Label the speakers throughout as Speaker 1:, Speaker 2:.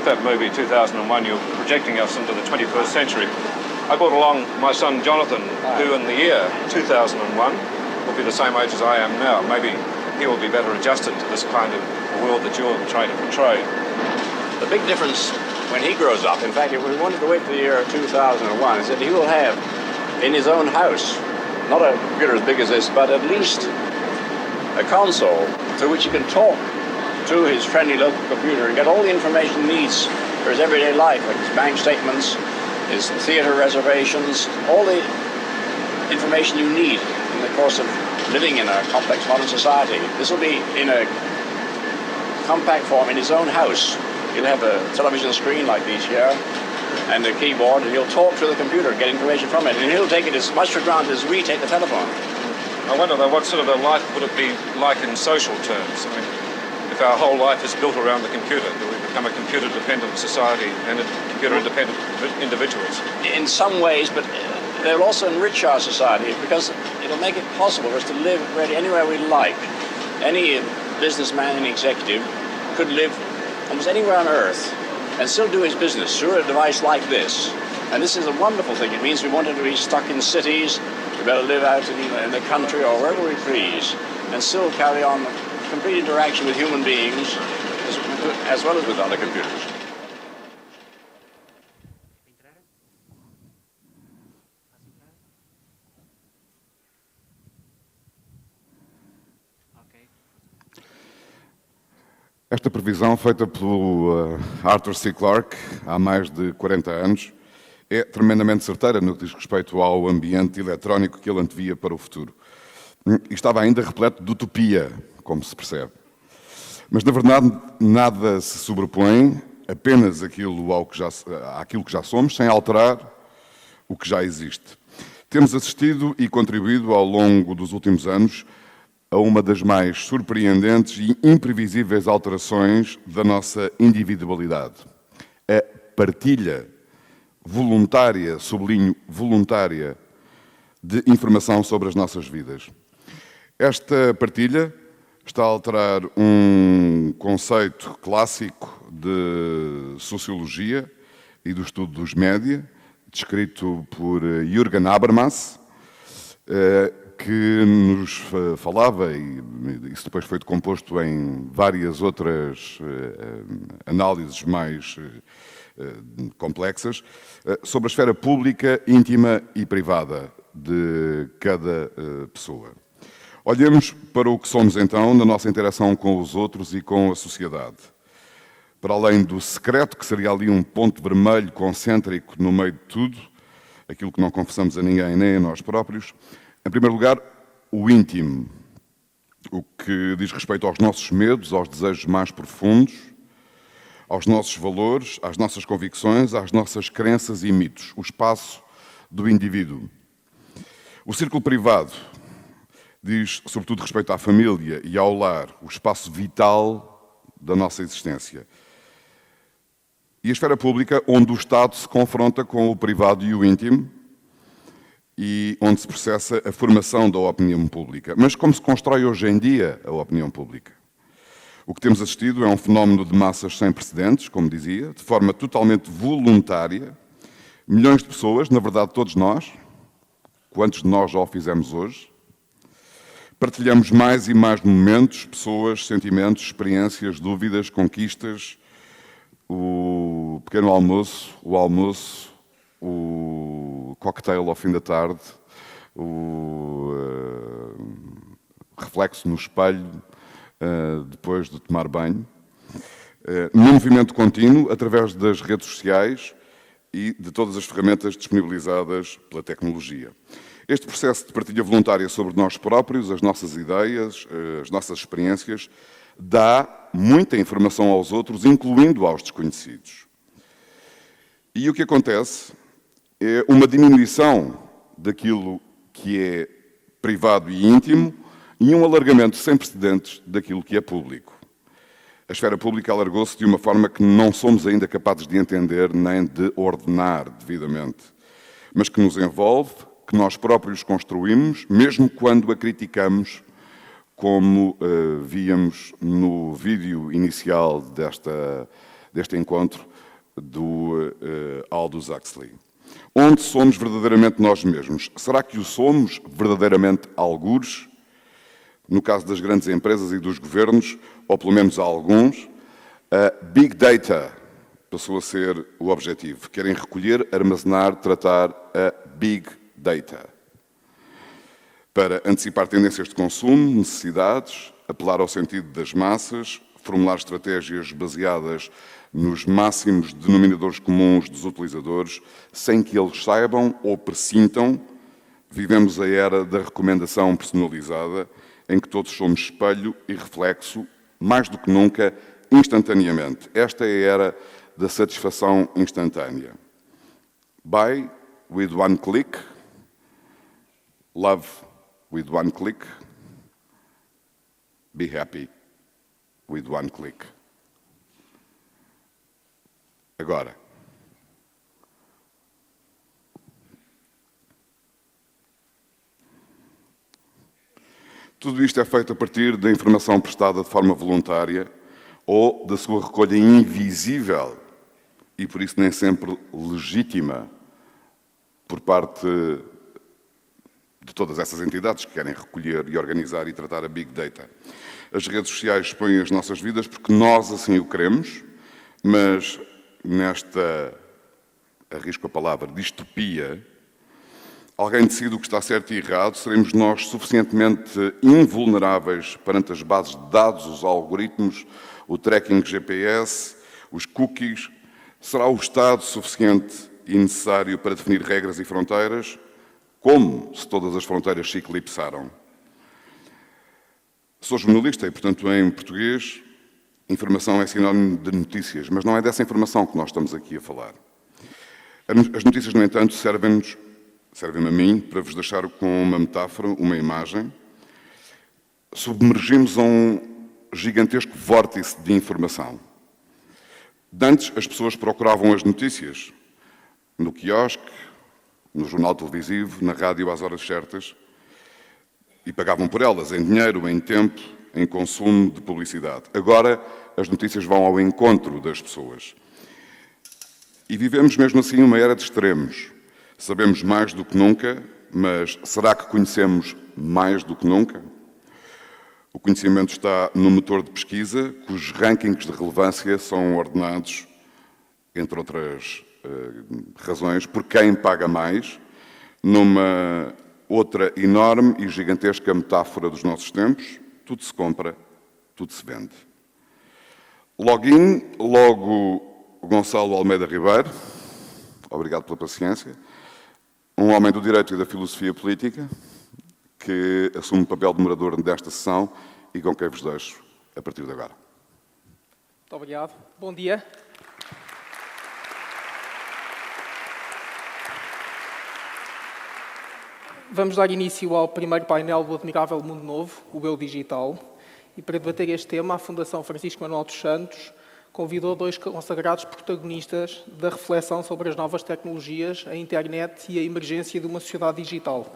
Speaker 1: that movie, 2001, you're projecting us into the 21st century. I brought along my son Jonathan, who in the year 2001 will be the same age as I am now. Maybe he will be better adjusted to this kind of world that you're trying to portray.
Speaker 2: The big difference when he grows up, in fact, if we wanted to wait for the year 2001, is that he will have in his own house, not a computer as big as this, but at least a console through which he can talk to his friendly local computer and get all the information he needs for his everyday life, like his bank statements, his theatre reservations, all the information you need in the course of living in a complex modern society. This will be in a compact form in his own house. He'll have a television screen like these here and a keyboard, and he'll talk to the computer, get information from it, and he'll take it as much for granted as we take the telephone.
Speaker 1: I wonder though, what sort of a life would it be like in social terms? I mean, if our whole life is built around the computer, do we become a computer-dependent society and computer-independent individuals?
Speaker 2: In some ways, but they'll also enrich our society because it'll make it possible for us to live really anywhere we like. Any businessman, any executive could live almost anywhere on Earth and still do his business through a device like this. And this is a wonderful thing. It means we want to be stuck in cities, we better live out in the country or wherever we please, and still carry on complete interaction with human beings as well as with other computers.
Speaker 3: Esta previsão, feita pelo Arthur C. Clarke há mais de 40 anos, é tremendamente certeira no que diz respeito ao ambiente eletrónico que ele antevia para o futuro. E estava ainda repleto de utopia, como se percebe. Mas, na verdade, nada se sobrepõe, apenas àquilo que já somos, sem alterar o que já existe. Temos assistido e contribuído ao longo dos últimos anos a uma das mais surpreendentes e imprevisíveis alterações da nossa individualidade. A partilha voluntária, sublinho voluntária, de informação sobre as nossas vidas. Esta partilha está a alterar um conceito clássico de sociologia e do estudo dos média, descrito por Jürgen Habermas, que nos falava, e isso depois foi decomposto em várias outras análises mais complexas, sobre a esfera pública, íntima e privada de cada pessoa. Olhemos para o que somos então na nossa interação com os outros e com a sociedade. Para além do secreto, que seria ali um ponto vermelho concêntrico no meio de tudo, aquilo que não confessamos a ninguém nem a nós próprios, em primeiro lugar, o íntimo, o que diz respeito aos nossos medos, aos desejos mais profundos, aos nossos valores, às nossas convicções, às nossas crenças e mitos, o espaço do indivíduo. O círculo privado diz, sobretudo, respeito à família e ao lar, o espaço vital da nossa existência. E a esfera pública, onde o Estado se confronta com o privado e o íntimo, e onde se processa a formação da opinião pública. Mas como se constrói hoje em dia a opinião pública? O que temos assistido é um fenómeno de massas sem precedentes, como dizia, de forma totalmente voluntária. Milhões de pessoas, na verdade todos nós, quantos de nós já o fizemos hoje, partilhamos mais e mais momentos, pessoas, sentimentos, experiências, dúvidas, conquistas, o pequeno almoço, o cocktail ao fim da tarde, o reflexo no espelho depois de tomar banho, num movimento contínuo através das redes sociais e de todas as ferramentas disponibilizadas pela tecnologia. Este processo de partilha voluntária sobre nós próprios, as nossas ideias, as nossas experiências, dá muita informação aos outros, incluindo aos desconhecidos. E o que acontece é uma diminuição daquilo que é privado e íntimo e um alargamento sem precedentes daquilo que é público. A esfera pública alargou-se de uma forma que não somos ainda capazes de entender nem de ordenar devidamente, mas que nos envolve, que nós próprios construímos, mesmo quando a criticamos, como víamos no vídeo inicial deste encontro, do Aldous Huxley. Onde somos verdadeiramente nós mesmos? Será que o somos verdadeiramente algures? No caso das grandes empresas e dos governos, ou pelo menos alguns, a Big Data passou a ser o objetivo. Querem recolher, armazenar, tratar a Big Data para antecipar tendências de consumo, necessidades, apelar ao sentido das massas, formular estratégias baseadas nos máximos denominadores comuns dos utilizadores, sem que eles saibam ou pressintam. Vivemos a era da recomendação personalizada, em que todos somos espelho e reflexo, mais do que nunca, instantaneamente. Esta é a era da satisfação instantânea. Buy with one click, love with one click, be happy with one click. Agora, tudo isto é feito a partir da informação prestada de forma voluntária ou da sua recolha invisível e, por isso, nem sempre legítima por parte de todas essas entidades que querem recolher e organizar e tratar a Big Data. As redes sociais expõem as nossas vidas porque nós assim o queremos, mas nesta, arrisco a palavra, distopia, alguém decide o que está certo e errado, seremos nós suficientemente invulneráveis perante as bases de dados, os algoritmos, o tracking GPS, os cookies? Será o Estado suficiente e necessário para definir regras e fronteiras? Como se todas as fronteiras se eclipsaram? Sou jornalista e, portanto, em português, informação é sinónimo de notícias, mas não é dessa informação que nós estamos aqui a falar. As notícias, no entanto, servem-me a mim para vos deixar com uma metáfora, uma imagem. Submergimos a um gigantesco vórtice de informação. Dantes, as pessoas procuravam as notícias no quiosque, no jornal televisivo, na rádio às horas certas e pagavam por elas em dinheiro, em tempo, em consumo de publicidade. Agora, as notícias vão ao encontro das pessoas. E vivemos mesmo assim uma era de extremos. Sabemos mais do que nunca, mas será que conhecemos mais do que nunca? O conhecimento está no motor de pesquisa, cujos rankings de relevância são ordenados, entre outras razões, por quem paga mais, numa outra enorme e gigantesca metáfora dos nossos tempos: tudo se compra, tudo se vende. Login, logo Gonçalo Almeida Ribeiro, obrigado pela paciência, um homem do direito e da filosofia política, que assume o papel de moderador desta sessão e com quem vos deixo a partir de agora.
Speaker 4: Muito obrigado. Bom dia. Vamos dar início ao primeiro painel do Admirável Mundo Novo, o Eu Digital. E para debater este tema, a Fundação Francisco Manuel dos Santos convidou dois consagrados protagonistas da reflexão sobre as novas tecnologias, a internet e a emergência de uma sociedade digital.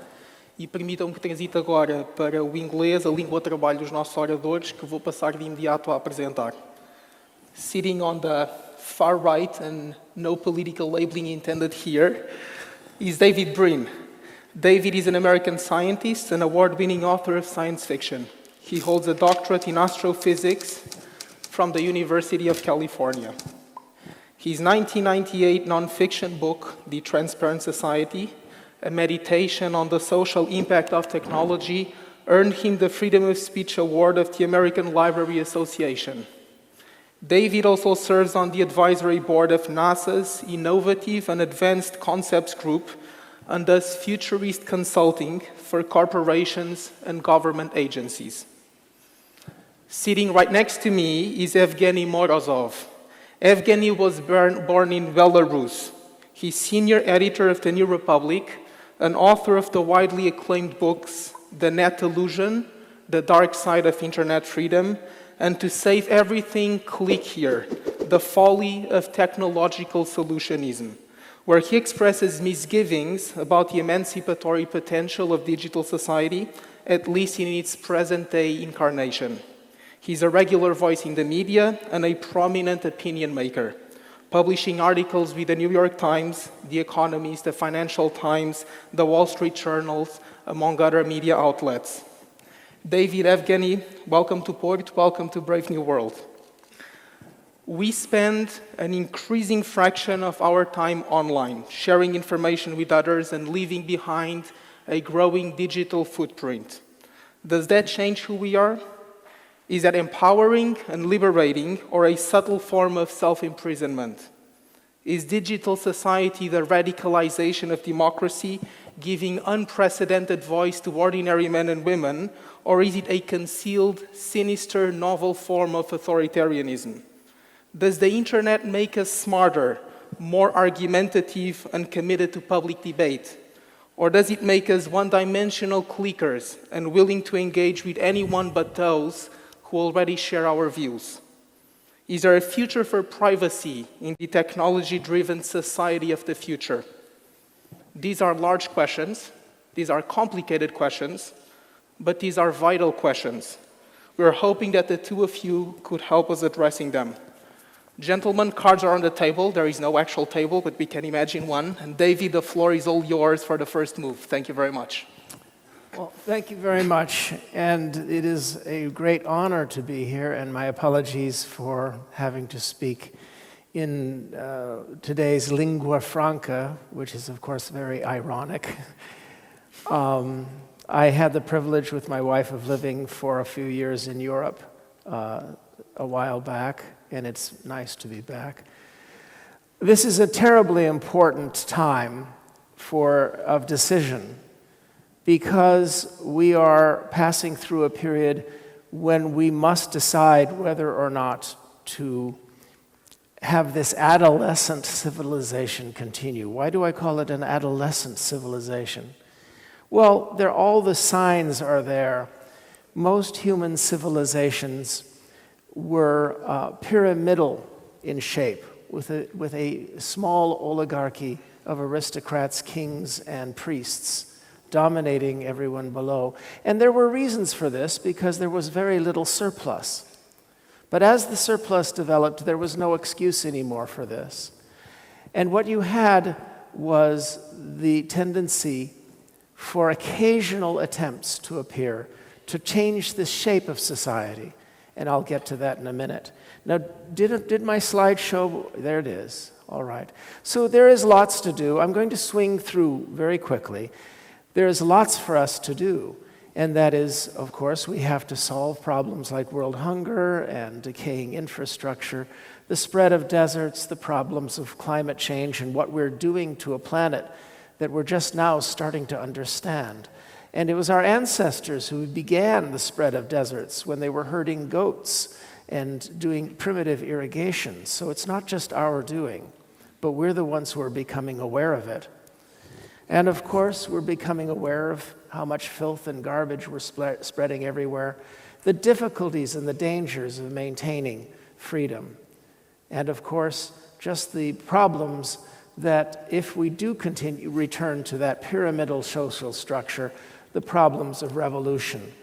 Speaker 4: E permitam-me que transite agora para o inglês, a língua de trabalho dos nossos oradores, que vou passar de imediato a apresentar. Sitting on the far right, and no political labeling intended here, is David Brin. David is an American scientist and award-winning author of science fiction. He holds a doctorate in astrophysics from the University of California. His 1998 non-fiction book, The Transparent Society, a meditation on the social impact of technology, earned him the Freedom of Speech Award of the American Library Association. David also serves on the advisory board of NASA's Innovative and Advanced Concepts Group and does futurist consulting for corporations and government agencies. Sitting right next to me is Evgeny Morozov. Evgeny was born in Belarus. He's senior editor of The New Republic, an author of the widely acclaimed books The Net Illusion, The Dark Side of Internet Freedom, and To Save Everything, Click Here, The Folly of Technological Solutionism, where he expresses misgivings about the emancipatory potential of digital society, at least in its present-day incarnation. He's a regular voice in the media and a prominent opinion maker. publishing articles with the New York Times, The Economist, the Financial Times, the Wall Street Journal, among other media outlets. David, Evgeny, welcome to Port, welcome to Brave New World. We spend an increasing fraction of our time online, sharing information with others and leaving behind a growing digital footprint. Does that change who we are? Is that empowering and liberating, or a subtle form of self-imprisonment? Is digital society the radicalization of democracy, giving unprecedented voice to ordinary men and women, or is it a concealed, sinister, novel form of authoritarianism? Does the internet make us smarter, more argumentative, and committed to public debate? Or does it make us one-dimensional clickers and willing to engage with anyone but those who already share our views? Is there a future for privacy in the technology-driven society of the future? These are large questions, these are complicated questions, but these are vital questions. We're hoping that the two of you could help us addressing them. Gentlemen, cards are on the table. There is no actual table, but we can imagine one. And David, the floor is all yours for the first move. Thank you very much.
Speaker 5: Well, thank you very much. And it is a great honor to be here, and my apologies for having to speak in today's lingua franca, which is, of course, very ironic. I had the privilege with my wife of living for a few years in Europe a while back, and it's nice to be back. This is a terribly important time of decision, because we are passing through a period when we must decide whether or not to have this adolescent civilization continue. Why do I call it an adolescent civilization? Well, all the signs are there. Most human civilizations were pyramidal in shape, with a small oligarchy of aristocrats, kings, and priests dominating everyone below. And there were reasons for this, because there was very little surplus. But as the surplus developed, there was no excuse anymore for this. And what you had was the tendency for occasional attempts to appear to change the shape of society. And I'll get to that in a minute. Now, did my slide show? There it is. All right. So there is lots to do. I'm going to swing through very quickly. There is lots for us to do. And that is, of course, we have to solve problems like world hunger and decaying infrastructure, the spread of deserts, the problems of climate change, and what we're doing to a planet that we're just now starting to understand. And it was our ancestors who began the spread of deserts when they were herding goats and doing primitive irrigation. So it's not just our doing, but we're the ones who are becoming aware of it. And of course, we're becoming aware of how much filth and garbage we're spreading everywhere, the difficulties and the dangers of maintaining freedom. And of course, just the problems that if we do return to that pyramidal social structure, the problems of revolution,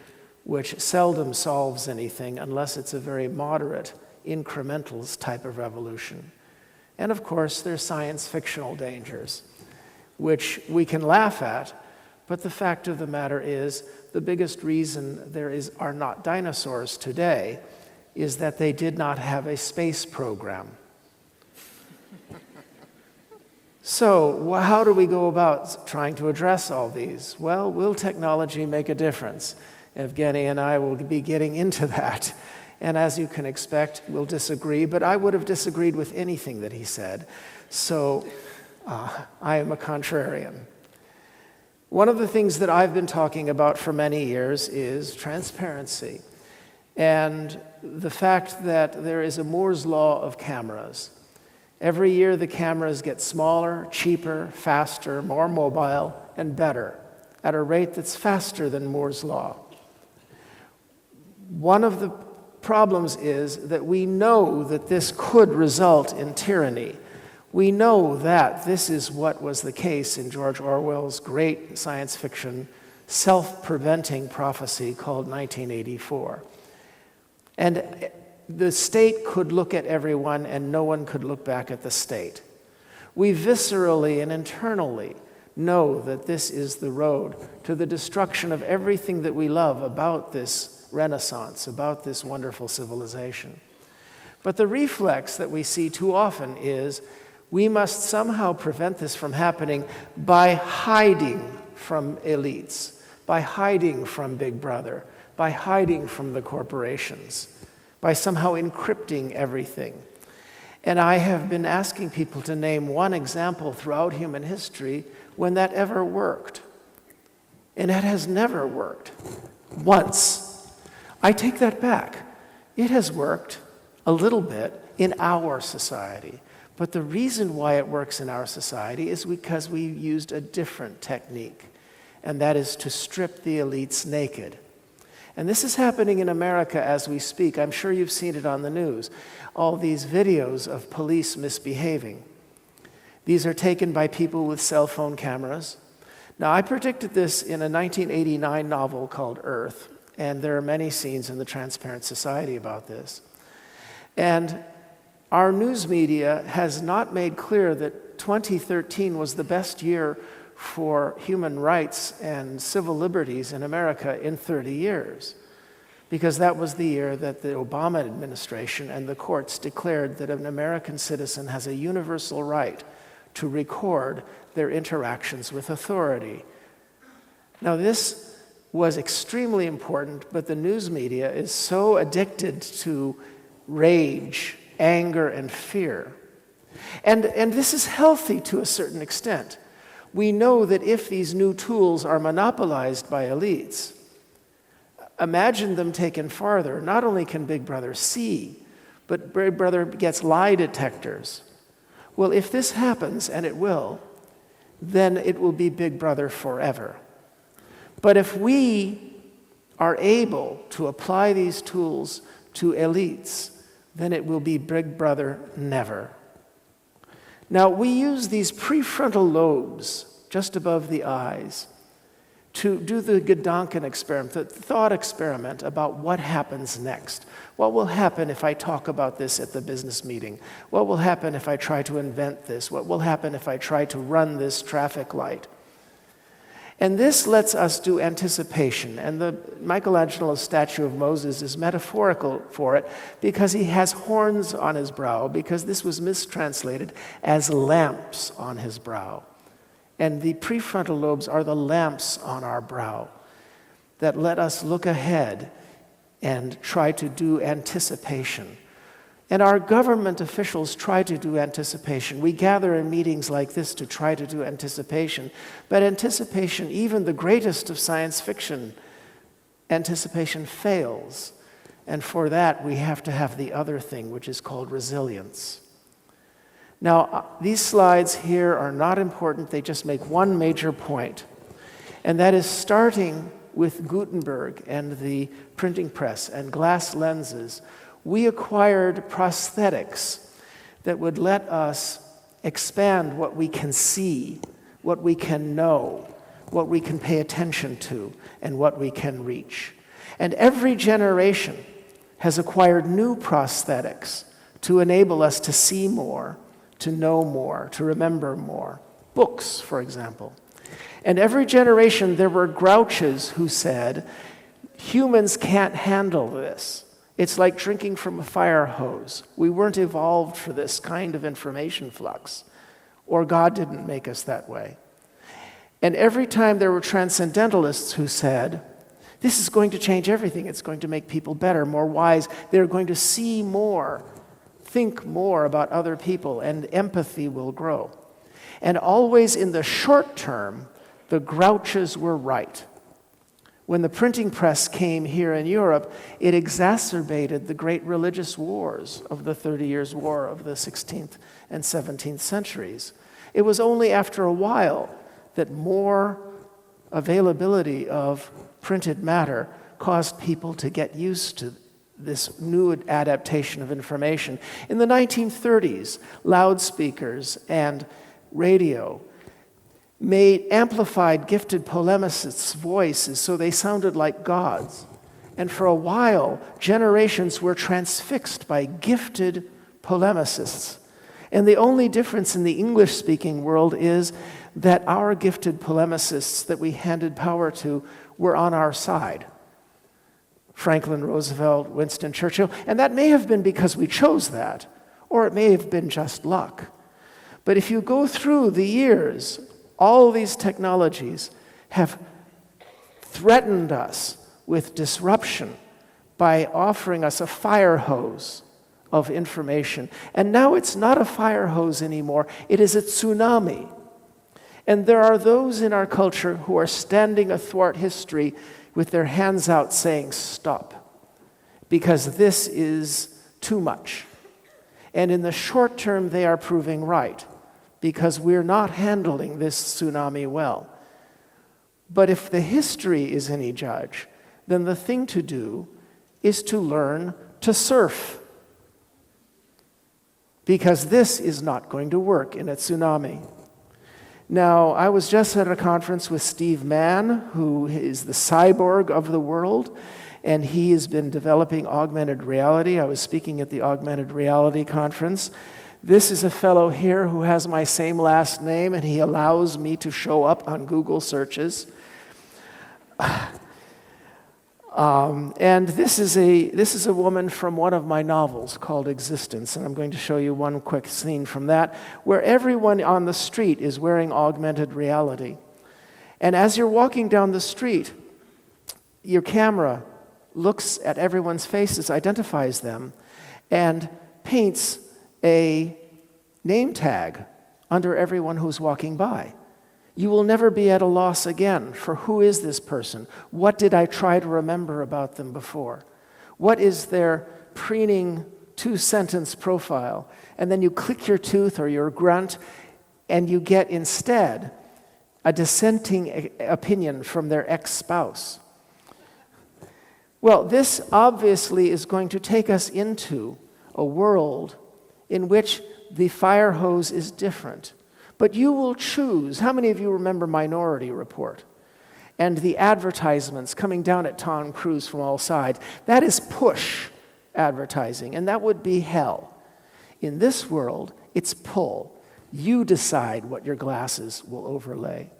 Speaker 5: which seldom solves anything unless it's a very moderate, incremental type of revolution. And of course, there's science fictional dangers, which we can laugh at, but the fact of the matter is, the biggest reason are not dinosaurs today is that they did not have a space program. So how do we go about trying to address all these? Well, will technology make a difference? Evgeny and I will be getting into that. And as you can expect, we'll disagree, but I would have disagreed with anything that he said. So I am a contrarian. One of the things that I've been talking about for many years is transparency, and the fact that there is a Moore's law of cameras. Every year the cameras get smaller, cheaper, faster, more mobile, and better, at a rate that's faster than Moore's law. One of the problems is that we know that this could result in tyranny. We know that this is what was the case in George Orwell's great science fiction self-preventing prophecy called 1984. And the state could look at everyone and no one could look back at the state. We viscerally and internally know that this is the road to the destruction of everything that we love about this Renaissance, about this wonderful civilization. But the reflex that we see too often is we must somehow prevent this from happening by hiding from elites, by hiding from Big Brother, by hiding from the corporations, by somehow encrypting everything. And I have been asking people to name one example throughout human history when that ever worked. And it has never worked. Once. I take that back. It has worked a little bit in our society. But the reason why it works in our society is because we used a different technique, and that is to strip the elites naked. And this is happening in America as we speak. I'm sure you've seen it on the news. All these videos of police misbehaving. These are taken by people with cell phone cameras. Now, I predicted this in a 1989 novel called Earth, and there are many scenes in the Transparent Society about this. And our news media has not made clear that 2013 was the best year for human rights and civil liberties in America in 30 years, because that was the year that the Obama administration and the courts declared that an American citizen has a universal right to record their interactions with authority. Now, this was extremely important, but the news media is so addicted to rage, anger, and fear. And this is healthy to a certain extent. We know that if these new tools are monopolized by elites, imagine them taken farther. Not only can Big Brother see, but Big Brother gets lie detectors. Well, if this happens, and it will, then it will be Big Brother forever. But if we are able to apply these tools to elites, then it will be Big Brother never. Now, we use these prefrontal lobes just above the eyes to do the Gedanken experiment, the thought experiment about what happens next. What will happen if I talk about this at the business meeting? What will happen if I try to invent this? What will happen if I try to run this traffic light? And this lets us do anticipation. And the Michelangelo's statue of Moses is metaphorical for it because he has horns on his brow, because this was mistranslated as lamps on his brow. And the prefrontal lobes are the lamps on our brow that let us look ahead and try to do anticipation. And our government officials try to do anticipation. We gather in meetings like this to try to do anticipation. But anticipation, even the greatest of science fiction, anticipation fails. And for that, we have to have the other thing, which is called resilience. Now, these slides here are not important. They just make one major point. And that is starting with Gutenberg and the printing press and glass lenses, we acquired prosthetics that would let us expand what we can see, what we can know, what we can pay attention to, and what we can reach. And every generation has acquired new prosthetics to enable us to see more, to know more, to remember more. Books, for example. And every generation there were grouches who said, humans can't handle this. It's like drinking from a fire hose. We weren't evolved for this kind of information flux, or God didn't make us that way. And every time there were transcendentalists who said, this is going to change everything. It's going to make people better, more wise. They're going to see more, think more about other people, and empathy will grow. And always in the short term, the grouches were right. When the printing press came here in Europe, it exacerbated the great religious wars of the 30 Years' War of the 16th and 17th centuries. It was only after a while that more availability of printed matter caused people to get used to this new adaptation of information. In the 1930s, loudspeakers and radio amplified gifted polemicists' voices so they sounded like gods. And for a while, generations were transfixed by gifted polemicists. And the only difference in the English-speaking world is that our gifted polemicists that we handed power to were on our side. Franklin Roosevelt, Winston Churchill, and that may have been because we chose that, or it may have been just luck. But if you go through the years, all these technologies have threatened us with disruption by offering us a fire hose of information. And now it's not a fire hose anymore, it is a tsunami. And there are those in our culture who are standing athwart history with their hands out saying, stop, because this is too much. And in the short term, they are proving right, because we're not handling this tsunami well. But if the history is any judge, then the thing to do is to learn to surf, because this is not going to work in a tsunami. Now, I was just at a conference with Steve Mann, who is the cyborg of the world, and he has been developing augmented reality. I was speaking at the augmented reality conference. This is a fellow here who has my same last name, and he allows me to show up on Google searches. And this is a woman from one of my novels called Existence, and I'm going to show you one quick scene from that, where everyone on the street is wearing augmented reality. And as you're walking down the street, your camera looks at everyone's faces, identifies them, and paints a name tag under everyone who's walking by. You will never be at a loss again for who is this person? What did I try to remember about them before? What is their preening two-sentence profile? And then you click your tooth or your grunt, and you get instead a dissenting opinion from their ex-spouse. Well, this obviously is going to take us into a world in which the fire hose is different. But you will choose. How many of you remember Minority Report? And the advertisements coming down at Tom Cruise from all sides. That is push advertising, and that would be hell. In this world, it's pull. You decide what your glasses will overlay.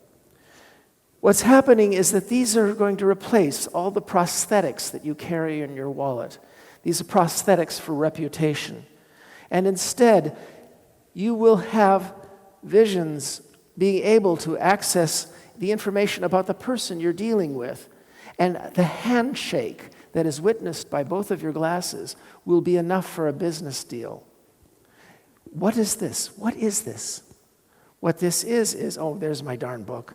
Speaker 5: What's happening is that these are going to replace all the prosthetics that you carry in your wallet. These are prosthetics for reputation. And instead, you will have visions, being able to access the information about the person you're dealing with. And the handshake that is witnessed by both of your glasses will be enough for a business deal. What is this? What is this? What this is, oh, there's my darn book.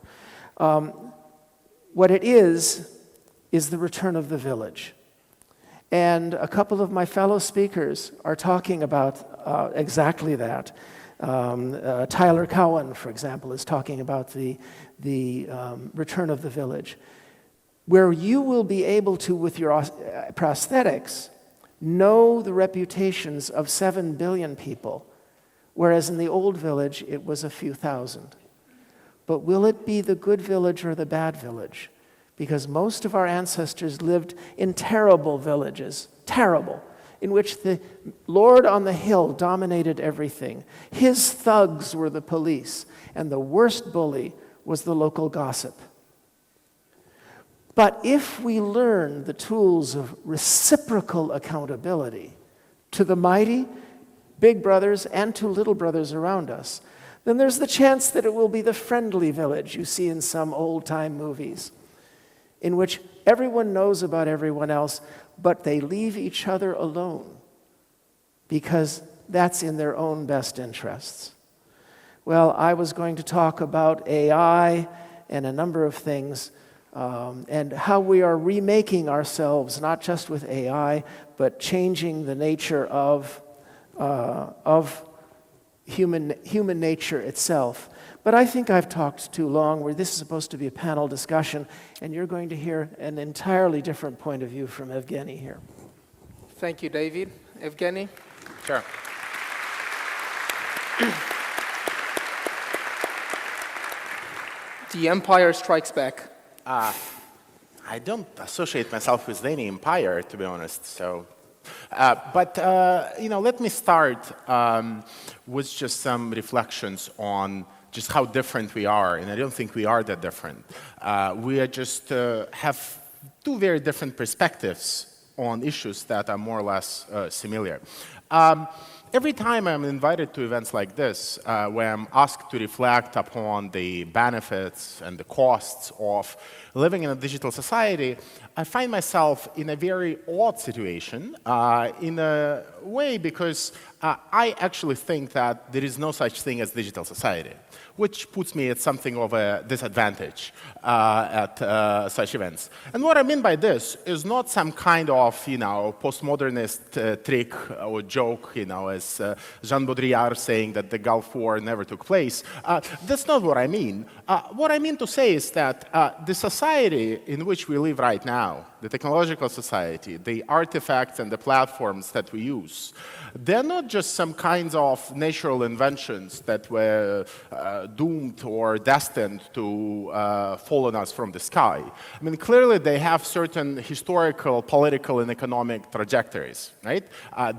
Speaker 5: What it is the return of the village. And a couple of my fellow speakers are talking about exactly that. Tyler Cowen, for example, is talking about the return of the village, where you will be able to, with your prosthetics, know the reputations of 7 billion people, whereas in the old village, it was a few thousand. But will it be the good village or the bad village? Because most of our ancestors lived in terrible villages, terrible, in which the Lord on the hill dominated everything. His thugs were the police, and the worst bully was the local gossip. But if we learn the tools of reciprocal accountability to the mighty, big brothers, and to little brothers around us, then there's the chance that it will be the friendly village you see in some old-time movies, in which everyone knows about everyone else, but they leave each other alone because that's in their own best interests. Well, I was going to talk about AI and a number of things, and how we are remaking ourselves, not just with AI, but changing the nature of human nature itself. But I think I've talked too long, where this is supposed to be a panel discussion, and you're going to hear an entirely different point of view from Evgeny here.
Speaker 4: Thank you, David. Evgeny?
Speaker 6: Sure.
Speaker 4: The Empire Strikes Back.
Speaker 6: I don't associate myself with any empire, to be honest. So, let me start with just some reflections on just how different we are, and I don't think we are that different. We are just have two very different perspectives on issues that are more or less similar. Every time I'm invited to events like this, where I'm asked to reflect upon the benefits and the costs of living in a digital society, I find myself in a very odd situation, in a way because I actually think that there is no such thing as digital society, which puts me at something of a disadvantage at such events. And what I mean by this is not some kind of, postmodernist trick or joke, as Jean Baudrillard saying that the Gulf War never took place. That's not what I mean. What I mean to say is that the society in which we live right now, the technological society, the artifacts and the platforms that we use, they're not just some kinds of natural inventions that were doomed or destined to fall on us from the sky. I mean, clearly they have certain historical, political, and economic trajectories, right?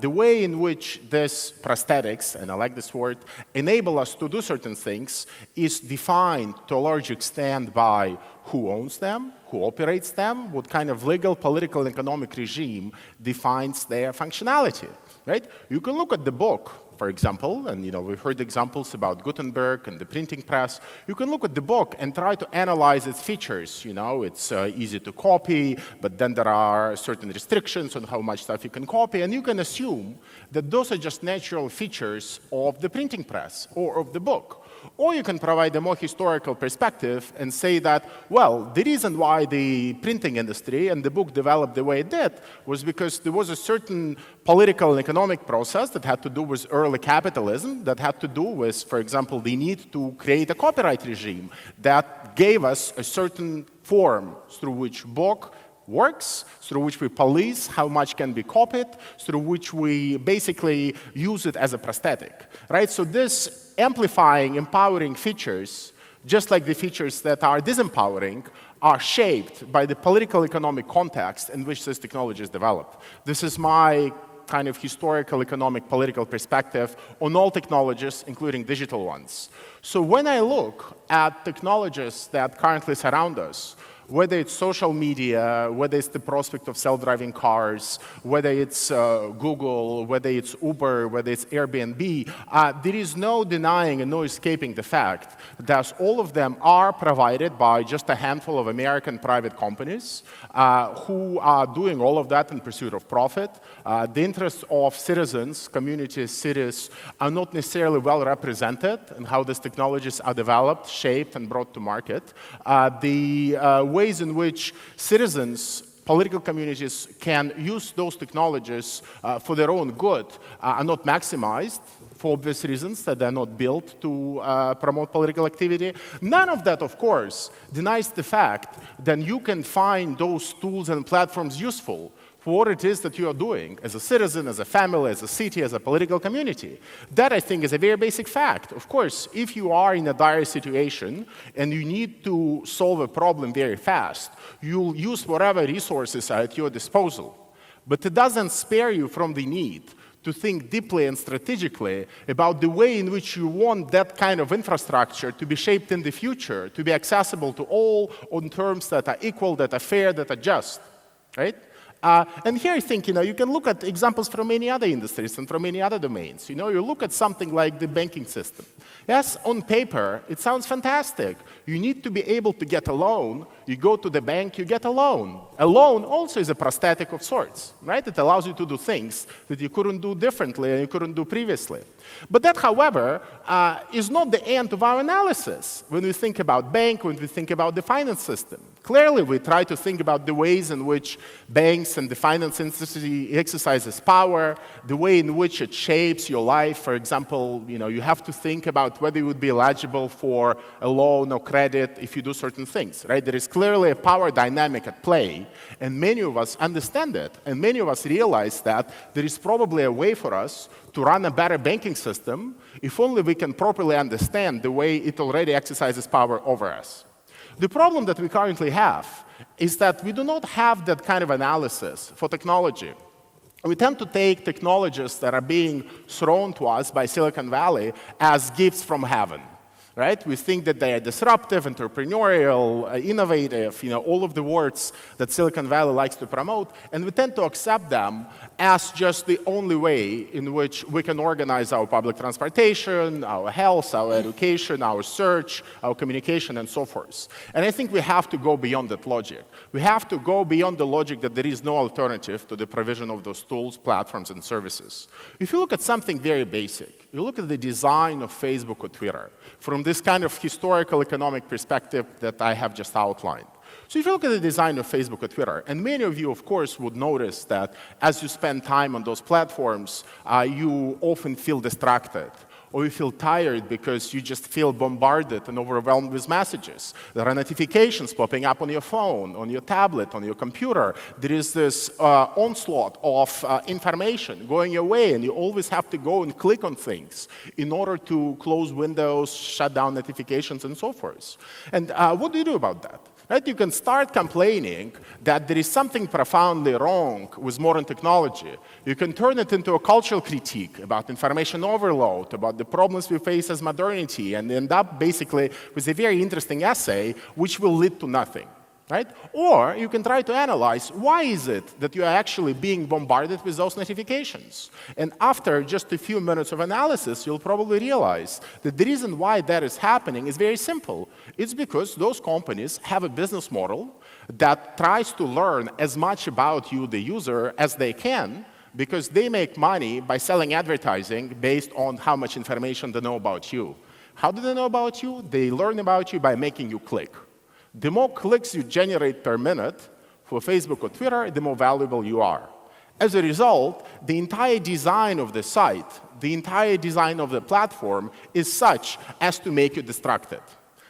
Speaker 6: The way in which this prosthetics, and I like this word, enable us to do certain things is defined to a large extent by who owns them, who operates them, what kind of legal, political, and economic regime defines their functionality, right? You can look at the book, for example, and we've heard examples about Gutenberg and the printing press. You can look at the book and try to analyze its features. It's easy to copy, but then there are certain restrictions on how much stuff you can copy, and you can assume that those are just natural features of the printing press or of the book. Or you can provide a more historical perspective and say that, well, the reason why the printing industry and the book developed the way it did was because there was a certain political and economic process that had to do with early capitalism, that had to do with, for example, the need to create a copyright regime that gave us a certain form through which book works, through which we police how much can be copied, through which we basically use it as a prosthetic, right? So this amplifying, empowering features, just like the features that are disempowering, are shaped by the political economic context in which this technology is developed. This is my kind of historical, economic, political perspective on all technologies, including digital ones. So when I look at technologies that currently surround us, whether it's social media, whether it's the prospect of self-driving cars, whether it's Google, whether it's Uber, whether it's Airbnb, there is no denying and no escaping the fact that all of them are provided by just a handful of American private companies who are doing all of that in pursuit of profit. The interests of citizens, communities, cities are not necessarily well represented in how these technologies are developed, shaped, and brought to market. The ways in which citizens, political communities can use those technologies for their own good are not maximized for obvious reasons, that they're not built to promote political activity. None of that, of course, denies the fact that you can find those tools and platforms useful for what it is that you are doing as a citizen, as a family, as a city, as a political community. That, I think, is a very basic fact. Of course, if you are in a dire situation and you need to solve a problem very fast, you'll use whatever resources are at your disposal. But it doesn't spare you from the need to think deeply and strategically about the way in which you want that kind of infrastructure to be shaped in the future, to be accessible to all on terms that are equal, that are fair, that are just, right? And here I think, you can look at examples from many other industries and from many other domains. You look at something like the banking system. Yes, on paper, it sounds fantastic. You need to be able to get a loan. You go to the bank, you get a loan. A loan also is a prosthetic of sorts, right? It allows you to do things that you couldn't do differently and you couldn't do previously. But that, however, is not the end of our analysis when we think about bank, when we think about the finance system. Clearly, we try to think about the ways in which banks and the finance industry exercises power, the way in which it shapes your life. For example, you have to think about whether you would be eligible for a loan or credit if you do certain things, right? There is clearly a power dynamic at play, and many of us understand it, and many of us realize that there is probably a way for us to run a better banking system if only we can properly understand the way it already exercises power over us. The problem that we currently have is that we do not have that kind of analysis for technology. We tend to take technologies that are being thrown to us by Silicon Valley as gifts from heaven. Right? We think that they are disruptive, entrepreneurial, innovative, all of the words that Silicon Valley likes to promote, and we tend to accept them as just the only way in which we can organize our public transportation, our health, our education, our search, our communication, and so forth. And I think we have to go beyond that logic. We have to go beyond the logic that there is no alternative to the provision of those tools, platforms, and services. If you look at something very basic, you look at the design of Facebook or Twitter, from this kind of historical economic perspective that I have just outlined. So if you look at the design of Facebook or Twitter, and many of you, of course, would notice that as you spend time on those platforms, you often feel distracted, or you feel tired because you just feel bombarded and overwhelmed with messages. There are notifications popping up on your phone, on your tablet, on your computer. There is this onslaught of information going your way, and you always have to go and click on things in order to close windows, shut down notifications, and so forth. And what do you do about that? Right? You can start complaining that there is something profoundly wrong with modern technology. You can turn it into a cultural critique about information overload, about the problems we face as modernity, and end up basically with a very interesting essay which will lead to nothing. Right? Or you can try to analyze why is it that you are actually being bombarded with those notifications. And after just a few minutes of analysis, you'll probably realize that the reason why that is happening is very simple. It's because those companies have a business model that tries to learn as much about you, the user, as they can, because they make money by selling advertising based on how much information they know about you. How do they know about you? They learn about you by making you click. The more clicks you generate per minute for Facebook or Twitter, the more valuable you are. As a result, the entire design of the site, the entire design of the platform is such as to make you distracted.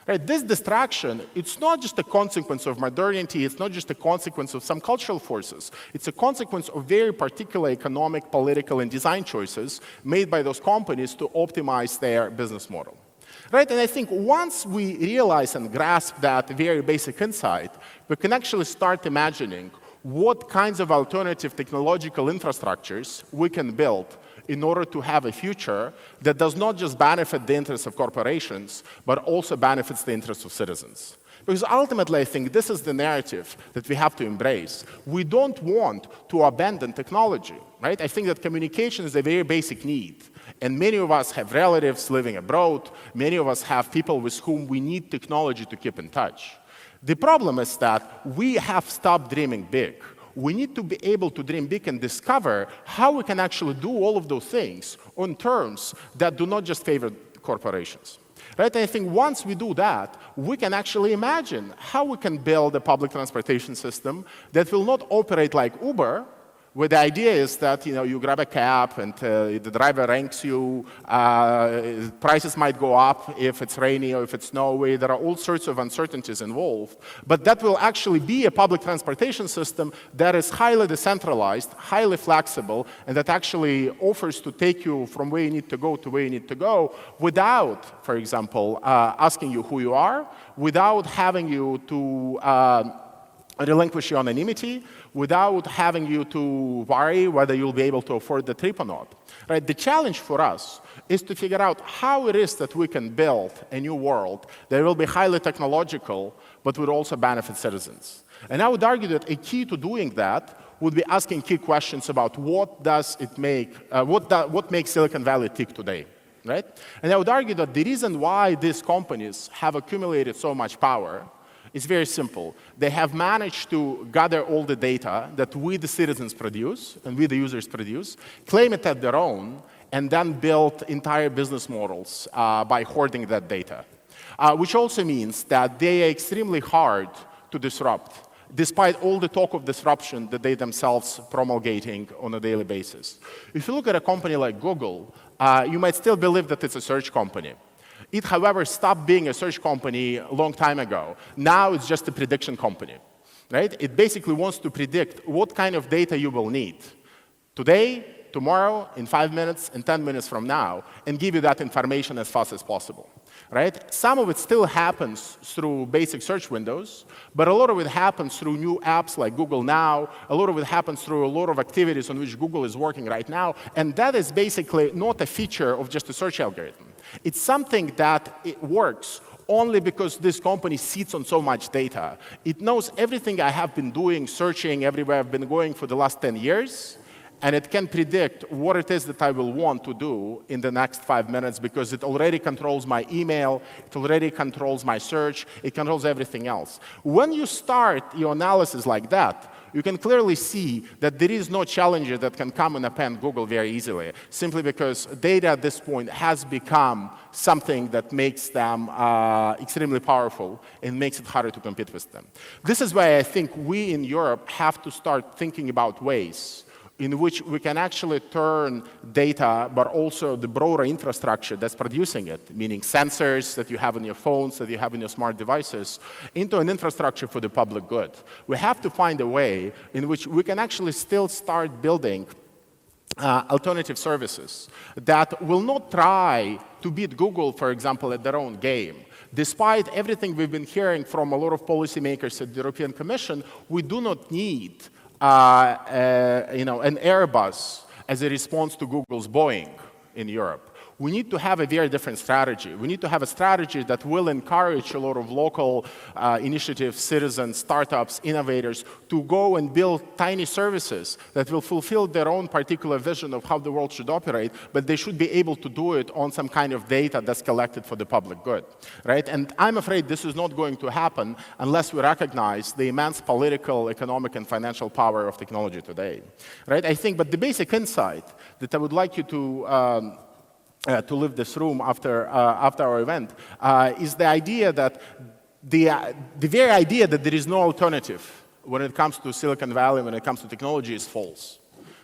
Speaker 6: Right? This distraction, it's not just a consequence of modernity, it's not just a consequence of some cultural forces. It's a consequence of very particular economic, political, and design choices made by those companies to optimize their business model. Right? And I think once we realize and grasp that very basic insight, we can actually start imagining what kinds of alternative technological infrastructures we can build in order to have a future that does not just benefit the interests of corporations, but also benefits the interests of citizens. Because ultimately, I think this is the narrative that we have to embrace. We don't want to abandon technology. Right? I think that communication is a very basic need. And many of us have relatives living abroad. Many of us have people with whom we need technology to keep in touch. The problem is that we have stopped dreaming big. We need to be able to dream big and discover how we can actually do all of those things on terms that do not just favor corporations. Right? And I think once we do that, we can actually imagine how we can build a public transportation system that will not operate like Uber, where the idea is that you grab a cab and the driver ranks you, prices might go up if it's rainy or if it's snowy. There are all sorts of uncertainties involved. But that will actually be a public transportation system that is highly decentralized, highly flexible, and that actually offers to take you from where you need to go to where you need to go without, for example, asking you who you are, without having you to relinquish your anonymity, without having you to worry whether you'll be able to afford the trip or not. Right? The challenge for us is to figure out how it is that we can build a new world that will be highly technological, but would also benefit citizens. And I would argue that a key to doing that would be asking key questions about what makes Silicon Valley tick today. Right? And I would argue that the reason why these companies have accumulated so much power is very simple. They have managed to gather all the data that we, the citizens, produce, and we, the users, produce, claim it as their own, and then build entire business models by hoarding that data. Which also means that they are extremely hard to disrupt, despite all the talk of disruption that they themselves promulgating on a daily basis. If you look at a company like Google, you might still believe that it's a search company. It, however, stopped being a search company a long time ago. Now it's just a prediction company. Right? It basically wants to predict what kind of data you will need today, tomorrow, in 5 minutes, and 10 minutes from now, and give you that information as fast as possible. right? Some of it still happens through basic search windows, but a lot of it happens through new apps like Google Now. A lot of it happens through a lot of activities on which Google is working right now, and that is basically not a feature of just a search algorithm. It's something that it works only because this company sits on so much data. It knows everything I have been doing, searching everywhere I've been going for the last 10 years, and it can predict what it is that I will want to do in the next 5 minutes because it already controls my email, it already controls my search, it controls everything else. When you start your analysis like that, you can clearly see that there is no challenger that can come and append Google very easily, simply because data at this point has become something that makes them extremely powerful and makes it harder to compete with them. This is why I think we in Europe have to start thinking about ways in which we can actually turn data, but also the broader infrastructure that's producing it, meaning sensors that you have on your phones, that you have in your smart devices, into an infrastructure for the public good. We have to find a way in which we can actually still start building alternative services that will not try to beat Google, for example, at their own game. Despite everything we've been hearing from a lot of policymakers at the European Commission, we do not need an Airbus as a response to Google's Boeing in Europe. We need to have a very different strategy. We need to have a strategy that will encourage a lot of local initiatives, citizens, startups, innovators to go and build tiny services that will fulfill their own particular vision of how the world should operate, but they should be able to do it on some kind of data that's collected for the public good, right? And I'm afraid this is not going to happen unless we recognize the immense political, economic, and financial power of technology today, right? I think, but the basic insight that I would like you to leave this room after our event, is the idea that the very idea that there is no alternative when it comes to Silicon Valley, when it comes to technology, is false.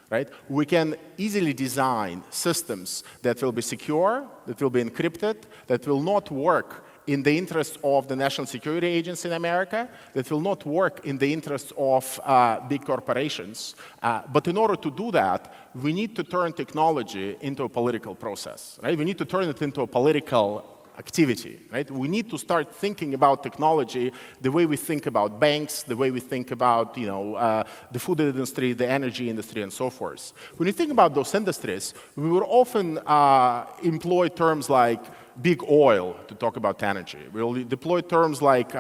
Speaker 6: Right? We can easily design systems that will be secure, that will be encrypted, that will not work in the interest of the National Security Agency in America, that will not work in the interest of big corporations. But in order to do that, we need to turn technology into a political process. Right? We need to turn it into a political activity. Right? We need to start thinking about technology the way we think about banks, the way we think about the food industry, the energy industry, and so forth. When you think about those industries, we will often employ terms like big oil to talk about energy. We'll deploy terms like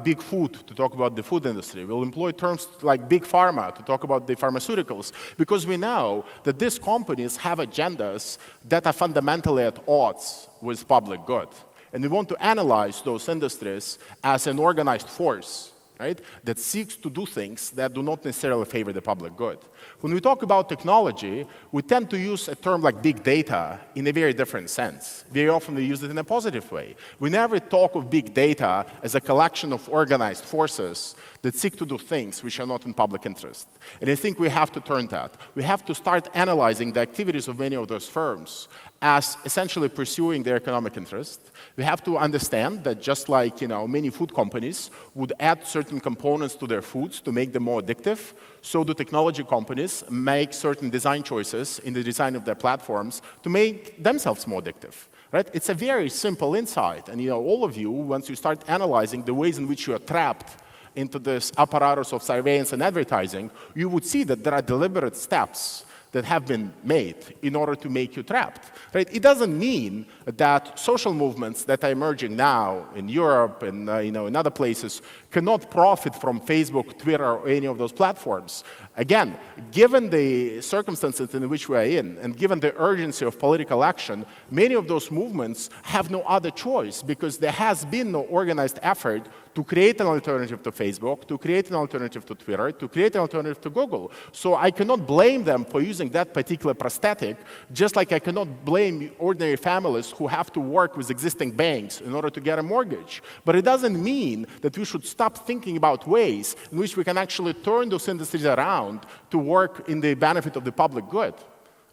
Speaker 6: big food to talk about the food industry. We'll employ terms like big pharma to talk about the pharmaceuticals, because we know that these companies have agendas that are fundamentally at odds with public good. And we want to analyze those industries as an organized force, right, that seeks to do things that do not necessarily favor the public good. When we talk about technology, we tend to use a term like big data in a very different sense. Very often we use it in a positive way. We never talk of big data as a collection of organized forces that seek to do things which are not in public interest. And I think we have to turn that. We have to start analyzing the activities of many of those firms as essentially pursuing their economic interest. We have to understand that just like many food companies would add certain components to their foods to make them more addictive, so do technology companies make certain design choices in the design of their platforms to make themselves more addictive. Right? It's a very simple insight. And all of you, once you start analyzing the ways in which you are trapped into this apparatus of surveillance and advertising, you would see that there are deliberate steps that have been made in order to make you trapped. Right? It doesn't mean that social movements that are emerging now in Europe and in other places cannot profit from Facebook, Twitter, or any of those platforms. Again, given the circumstances in which we are in, and given the urgency of political action, many of those movements have no other choice, because there has been no organized effort to create an alternative to Facebook, to create an alternative to Twitter, to create an alternative to Google. So I cannot blame them for using that particular prosthetic, just like I cannot blame ordinary families who have to work with existing banks in order to get a mortgage. But it doesn't mean that we should stop thinking about ways in which we can actually turn those industries around to work in the benefit of the public good.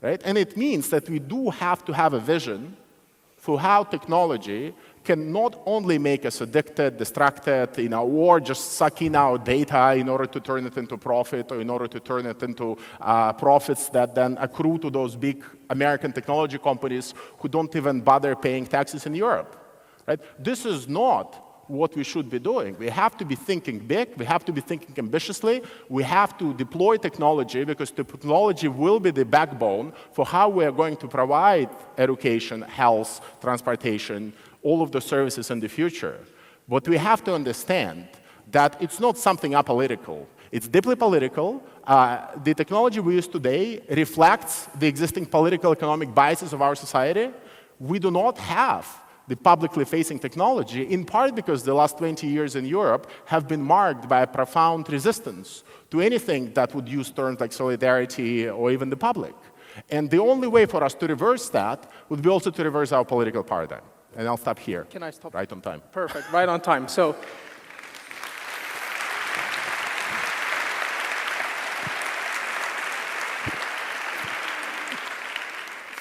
Speaker 6: Right? And it means that we do have to have a vision for how technology can not only make us addicted, distracted, or just suck in our data in order to turn it into profit, or in order to turn it into profits that then accrue to those big American technology companies who don't even bother paying taxes in Europe. right? This is not what we should be doing. We have to be thinking big, we have to be thinking ambitiously, we have to deploy technology because the technology will be the backbone for how we are going to provide education, health, transportation, all of the services in the future. But we have to understand that it's not something apolitical. It's deeply political. The technology we use today reflects the existing political economic biases of our society. We do not have the publicly facing technology, in part because the last 20 years in Europe have been marked by a profound resistance to anything that would use terms like solidarity or even the public. And the only way for us to reverse that would be also to reverse our political paradigm. And I'll stop here.
Speaker 4: Can I stop?
Speaker 6: Right on time.
Speaker 4: Perfect, right on time. So,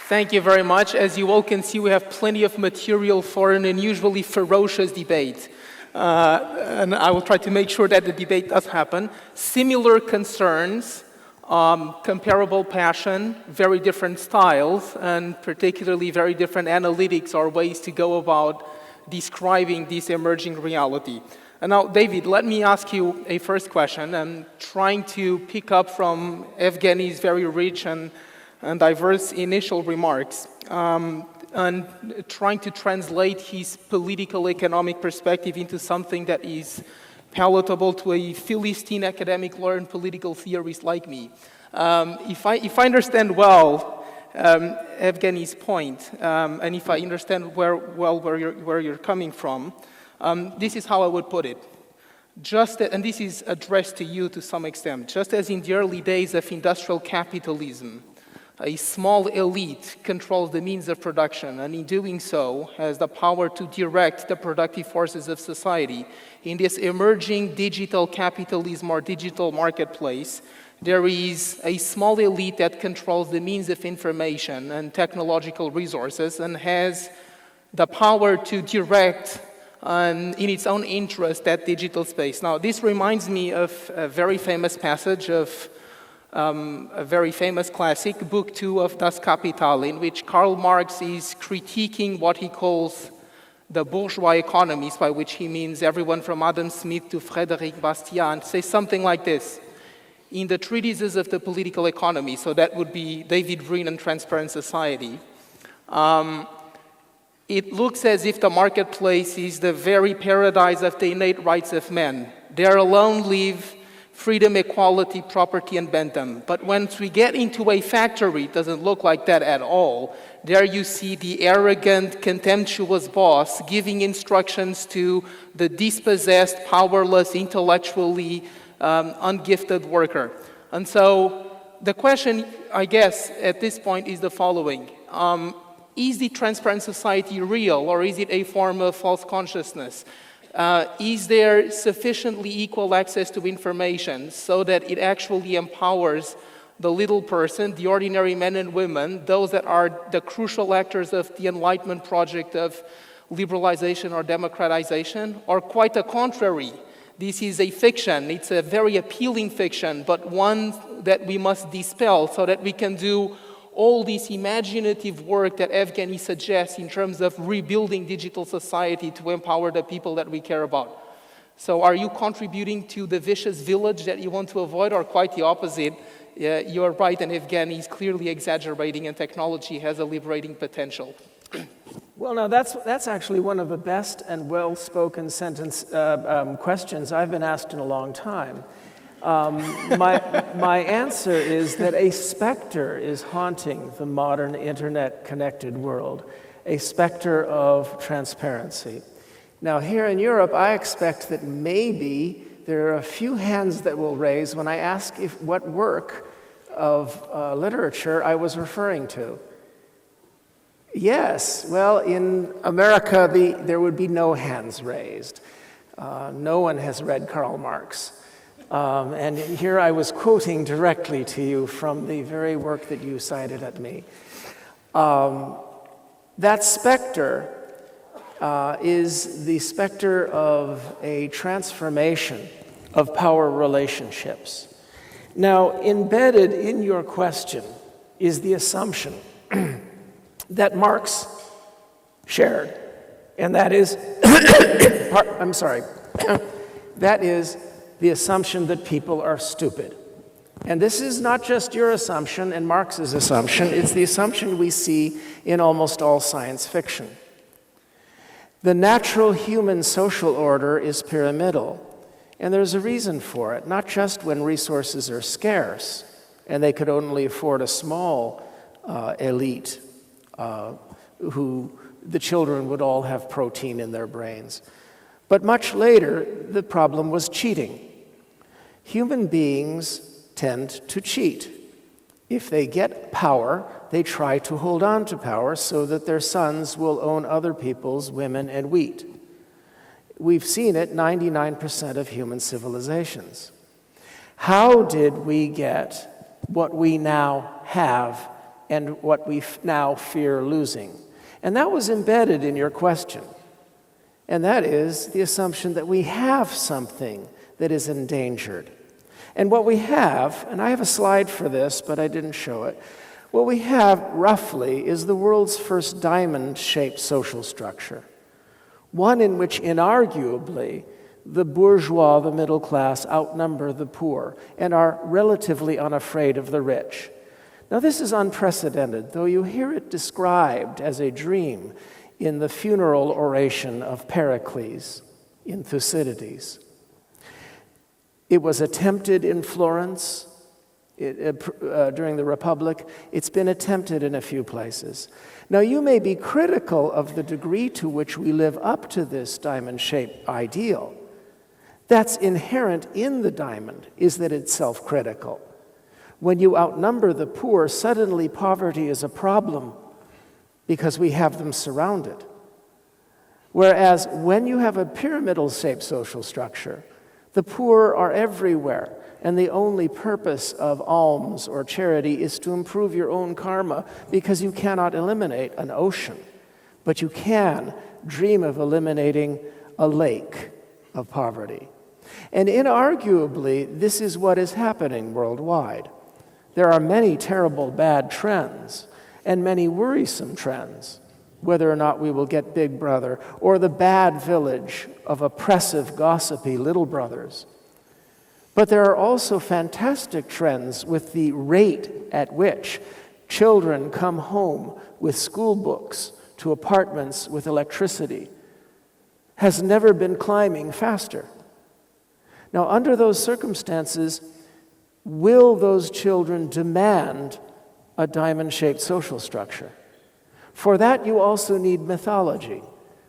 Speaker 4: thank you very much. As you all can see, we have plenty of material for an unusually ferocious debate. And I will try to make sure that the debate does happen. Similar concerns, comparable passion, very different styles, and particularly very different analytics or ways to go about describing this emerging reality. And now, David, let me ask you a first question. I'm trying to pick up from Evgeny's very rich and diverse initial remarks, and trying to translate his political economic perspective into something that is palatable to a Philistine academic lawyer and political theorist like me. If I understand well Evgeny's point, and if I understand where you're coming from, this is how I would put it. And this is addressed to you to some extent. Just as in the early days of industrial capitalism, a small elite controls the means of production, and in doing so has the power to direct the productive forces of society. In this emerging digital capitalism or digital marketplace, there is a small elite that controls the means of information and technological resources and has the power to direct in its own interest that digital space. Now, this reminds me of a very famous passage of a very famous classic, Book 2 of Das Kapital, in which Karl Marx is critiquing what he calls the bourgeois economies, by which he means everyone from Adam Smith to Frederic Bastiat, says something like this. In the treatises of the political economy, so that would be David Brin and Transparent Society, it looks as if the marketplace is the very paradise of the innate rights of men. There alone live freedom, equality, property, and bantam. But once we get into a factory, it doesn't look like that at all. There you see the arrogant, contemptuous boss giving instructions to the dispossessed, powerless, intellectually ungifted worker. And so the question, I guess, at this point is the following. Is the transparent society real, or is it a form of false consciousness? Is there sufficiently equal access to information so that it actually empowers the little person, the ordinary men and women, those that are the crucial actors of the Enlightenment project of liberalization or democratization? Or quite the contrary, this is a fiction, it's a very appealing fiction, but one that we must dispel so that we can do all this imaginative work that Evgeny suggests in terms of rebuilding digital society to empower the people that we care about. So are you contributing to the vicious village that you want to avoid, or quite the opposite? You're right, and Evgeny is clearly exaggerating, and technology has a liberating potential.
Speaker 5: Well, now that's actually one of the best and well-spoken questions I've been asked in a long time. My answer is that a specter is haunting the modern internet-connected world, a specter of transparency. Now, here in Europe, I expect that maybe there are a few hands that will raise when I ask what work of literature I was referring to. Yes, well, in America, there would be no hands raised. No one has read Karl Marx. And here I was quoting directly to you from the very work that you cited at me. That specter is the specter of a transformation of power relationships. Now, embedded in your question is the assumption that Marx shared, And that is, I'm sorry, that is the assumption that people are stupid. And this is not just your assumption and Marx's assumption, it's the assumption we see in almost all science fiction. The natural human social order is pyramidal, and there's a reason for it, not just when resources are scarce and they could only afford a small elite who the children would all have protein in their brains. But much later, the problem was cheating. Human beings tend to cheat. If they get power, they try to hold on to power so that their sons will own other people's women and wheat. We've seen it 99% of human civilizations. How did we get what we now have and what we now fear losing? And that was embedded in your question. And that is the assumption that we have something that is endangered. And what we have, and I have a slide for this, but I didn't show it, what we have roughly is the world's first diamond-shaped social structure, one in which inarguably the bourgeois, the middle class, outnumber the poor and are relatively unafraid of the rich. Now, this is unprecedented, though you hear it described as a dream in the funeral oration of Pericles in Thucydides. It was attempted in Florence during the Republic. It's been attempted in a few places. Now, you may be critical of the degree to which we live up to this diamond-shaped ideal. That's inherent in the diamond, is that it's self-critical. When you outnumber the poor, suddenly poverty is a problem because we have them surrounded. Whereas when you have a pyramidal-shaped social structure, the poor are everywhere, and the only purpose of alms or charity is to improve your own karma because you cannot eliminate an ocean, but you can dream of eliminating a lake of poverty. And inarguably, this is what is happening worldwide. There are many terrible bad trends and many worrisome trends, whether or not we will get Big Brother or the bad village of oppressive, gossipy little brothers. But there are also fantastic trends with the rate at which children come home with school books to apartments with electricity has never been climbing faster. Now, under those circumstances, will those children demand a diamond-shaped social structure? For that, you also need mythology.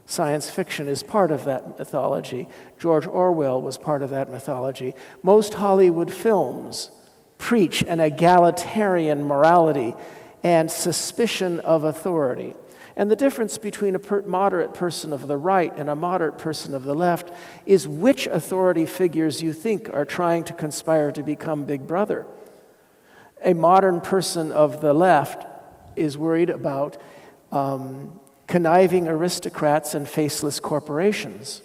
Speaker 5: Science fiction is part of that mythology. George Orwell was part of that mythology. Most Hollywood films preach an egalitarian morality and suspicion of authority. And the difference between a moderate person of the right and a moderate person of the left is which authority figures you think are trying to conspire to become Big Brother. A modern person of the left is worried about conniving aristocrats and faceless corporations.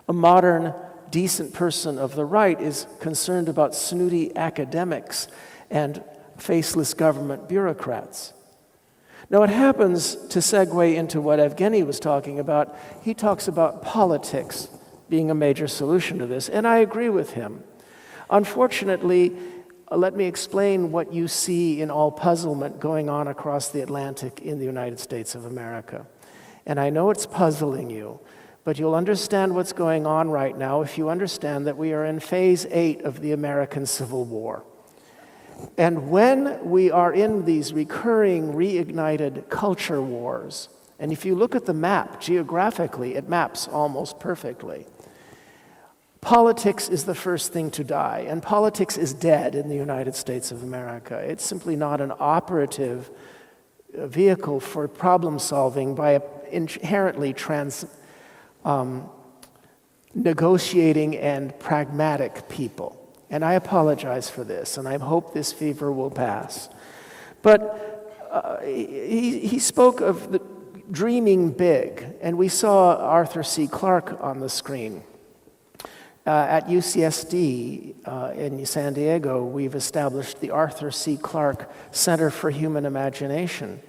Speaker 5: A modern, decent person of the right is concerned about snooty academics and faceless government bureaucrats. Now, it happens to segue into what Evgeny was talking about. He talks about politics being a major solution to this, and I agree with him. Unfortunately, let me explain what you see in all puzzlement going on across the Atlantic in the United States of America. And I know it's puzzling you, but you'll understand what's going on right now if you understand that we are in phase 8 of the American Civil War. And when we are in these recurring, reignited culture wars, and if you look at the map geographically, it maps almost perfectly. Politics is the first thing to die, and politics is dead in the United States of America. It's simply not an operative vehicle for problem solving by inherently negotiating and pragmatic people. And I apologize for this, and I hope this fever will pass. But he spoke of the dreaming big, and we saw Arthur C. Clarke on the screen. At UCSD in San Diego, we've established the Arthur C. Clarke Center for Human Imagination.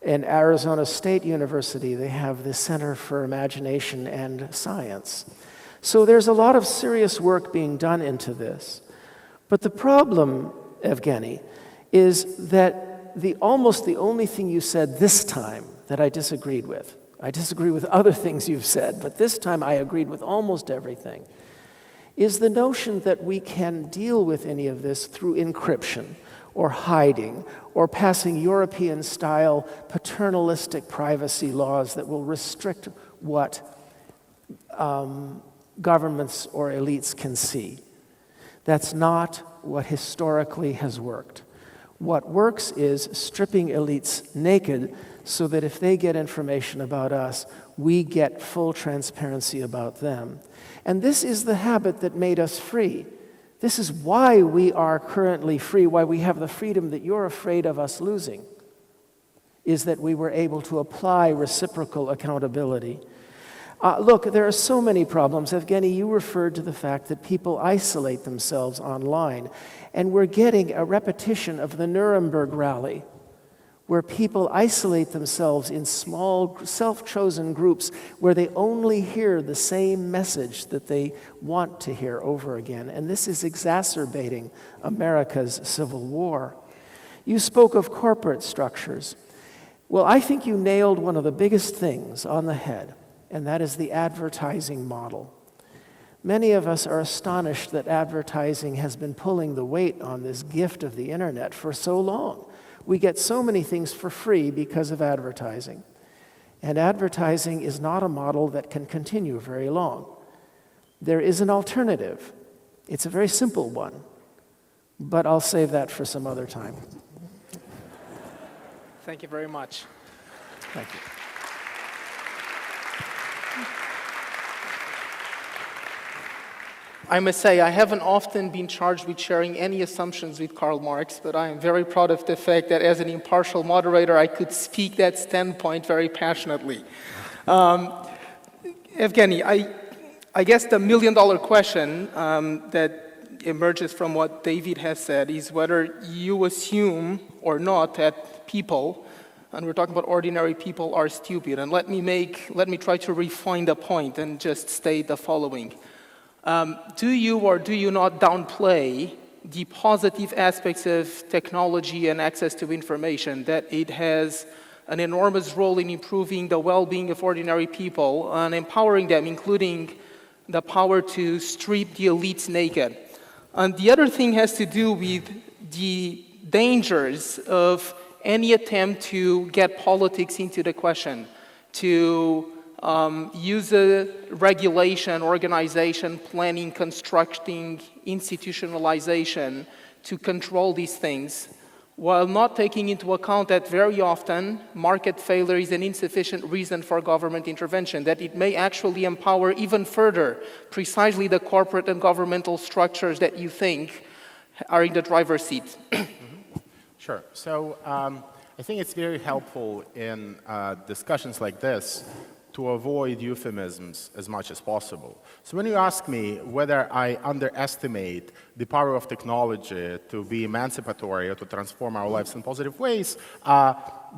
Speaker 5: In Arizona State University, they have the Center for Imagination and Science. So there's a lot of serious work being done into this. But the problem, Evgeny, is that almost the only thing you said this time that I disagreed with, I disagree with other things you've said, but this time I agreed with almost everything, is the notion that we can deal with any of this through encryption or hiding or passing European-style paternalistic privacy laws that will restrict what governments or elites can see. That's not what historically has worked. What works is stripping elites naked so that if they get information about us, we get full transparency about them. And this is the habit that made us free. This is why we are currently free, why we have the freedom that you're afraid of us losing, is that we were able to apply reciprocal accountability. Look, there are so many problems. Evgeny, you referred to the fact that people isolate themselves online, and we're getting a repetition of the Nuremberg rally, where people isolate themselves in small, self-chosen groups where they only hear the same message that they want to hear over again. And this is exacerbating America's civil war. You spoke of corporate structures. Well, I think you nailed one of the biggest things on the head, and that is the advertising model. Many of us are astonished that advertising has been pulling the weight on this gift of the internet for so long. We get so many things for free because of advertising. And advertising is not a model that can continue very long. There is an alternative. It's a very simple one, but I'll save that for some other time.
Speaker 4: Thank you very much.
Speaker 5: Thank you.
Speaker 4: I must say, I haven't often been charged with sharing any assumptions with Karl Marx, but I am very proud of the fact that as an impartial moderator, I could speak that standpoint very passionately. Evgeny, I guess the million-dollar question that emerges from what David has said is whether you assume or not that people, and we're talking about ordinary people, are stupid. And let me try to refine the point and just state the following. Do you or do you not downplay the positive aspects of technology and access to information, that it has an enormous role in improving the well-being of ordinary people and empowering them, including the power to strip the elites naked? And the other thing has to do with the dangers of any attempt to get politics into the question, to use a regulation, organization, planning, constructing, institutionalization to control these things, while not taking into account that very often market failure is an insufficient reason for government intervention, that it may actually empower even further precisely the corporate and governmental structures that you think are in the driver's seat.
Speaker 6: Sure. So I think it's very helpful in discussions like this to avoid euphemisms as much as possible. So when you ask me whether I underestimate the power of technology to be emancipatory or to transform our lives in positive ways,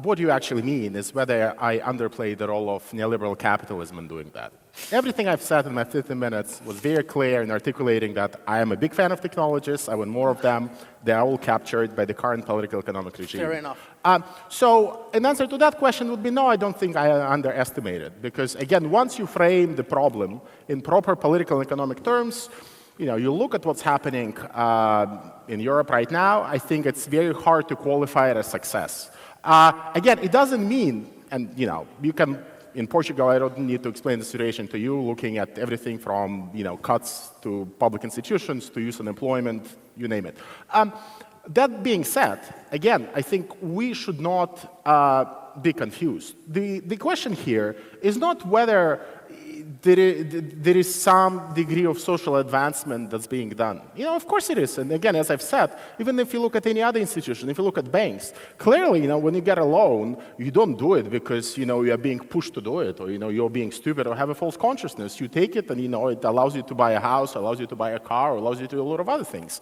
Speaker 6: what you actually mean is whether I underplay the role of neoliberal capitalism in doing that. Everything I've said in my 15 minutes was very clear in articulating that I am a big fan of technologies. I want more of them. They are all captured by the current political economic regime.
Speaker 4: Fair enough.
Speaker 6: So an answer to that question would be no, I don't think I underestimate it. Because again, once you frame the problem in proper political and economic terms, you look at what's happening in Europe right now, I think it's very hard to qualify it as success. Again, it doesn't mean, and you can, in Portugal, I don't need to explain the situation to you, looking at everything from cuts to public institutions to youth unemployment, you name it. That being said, again, I think we should not be confused. The question here is not whether there is some degree of social advancement that's being done. You know, of course it is. And again, as I've said, even if you look at any other institution, if you look at banks, clearly, you know, when you get a loan, you don't do it because, you know, you are being pushed to do it, or, you know, you're being stupid or have a false consciousness. You take it and, you know, it allows you to buy a house, allows you to buy a car, or allows you to do a lot of other things.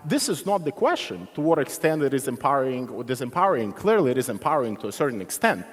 Speaker 6: This is not the question to what extent it is empowering or disempowering. Clearly, it is empowering to a certain extent.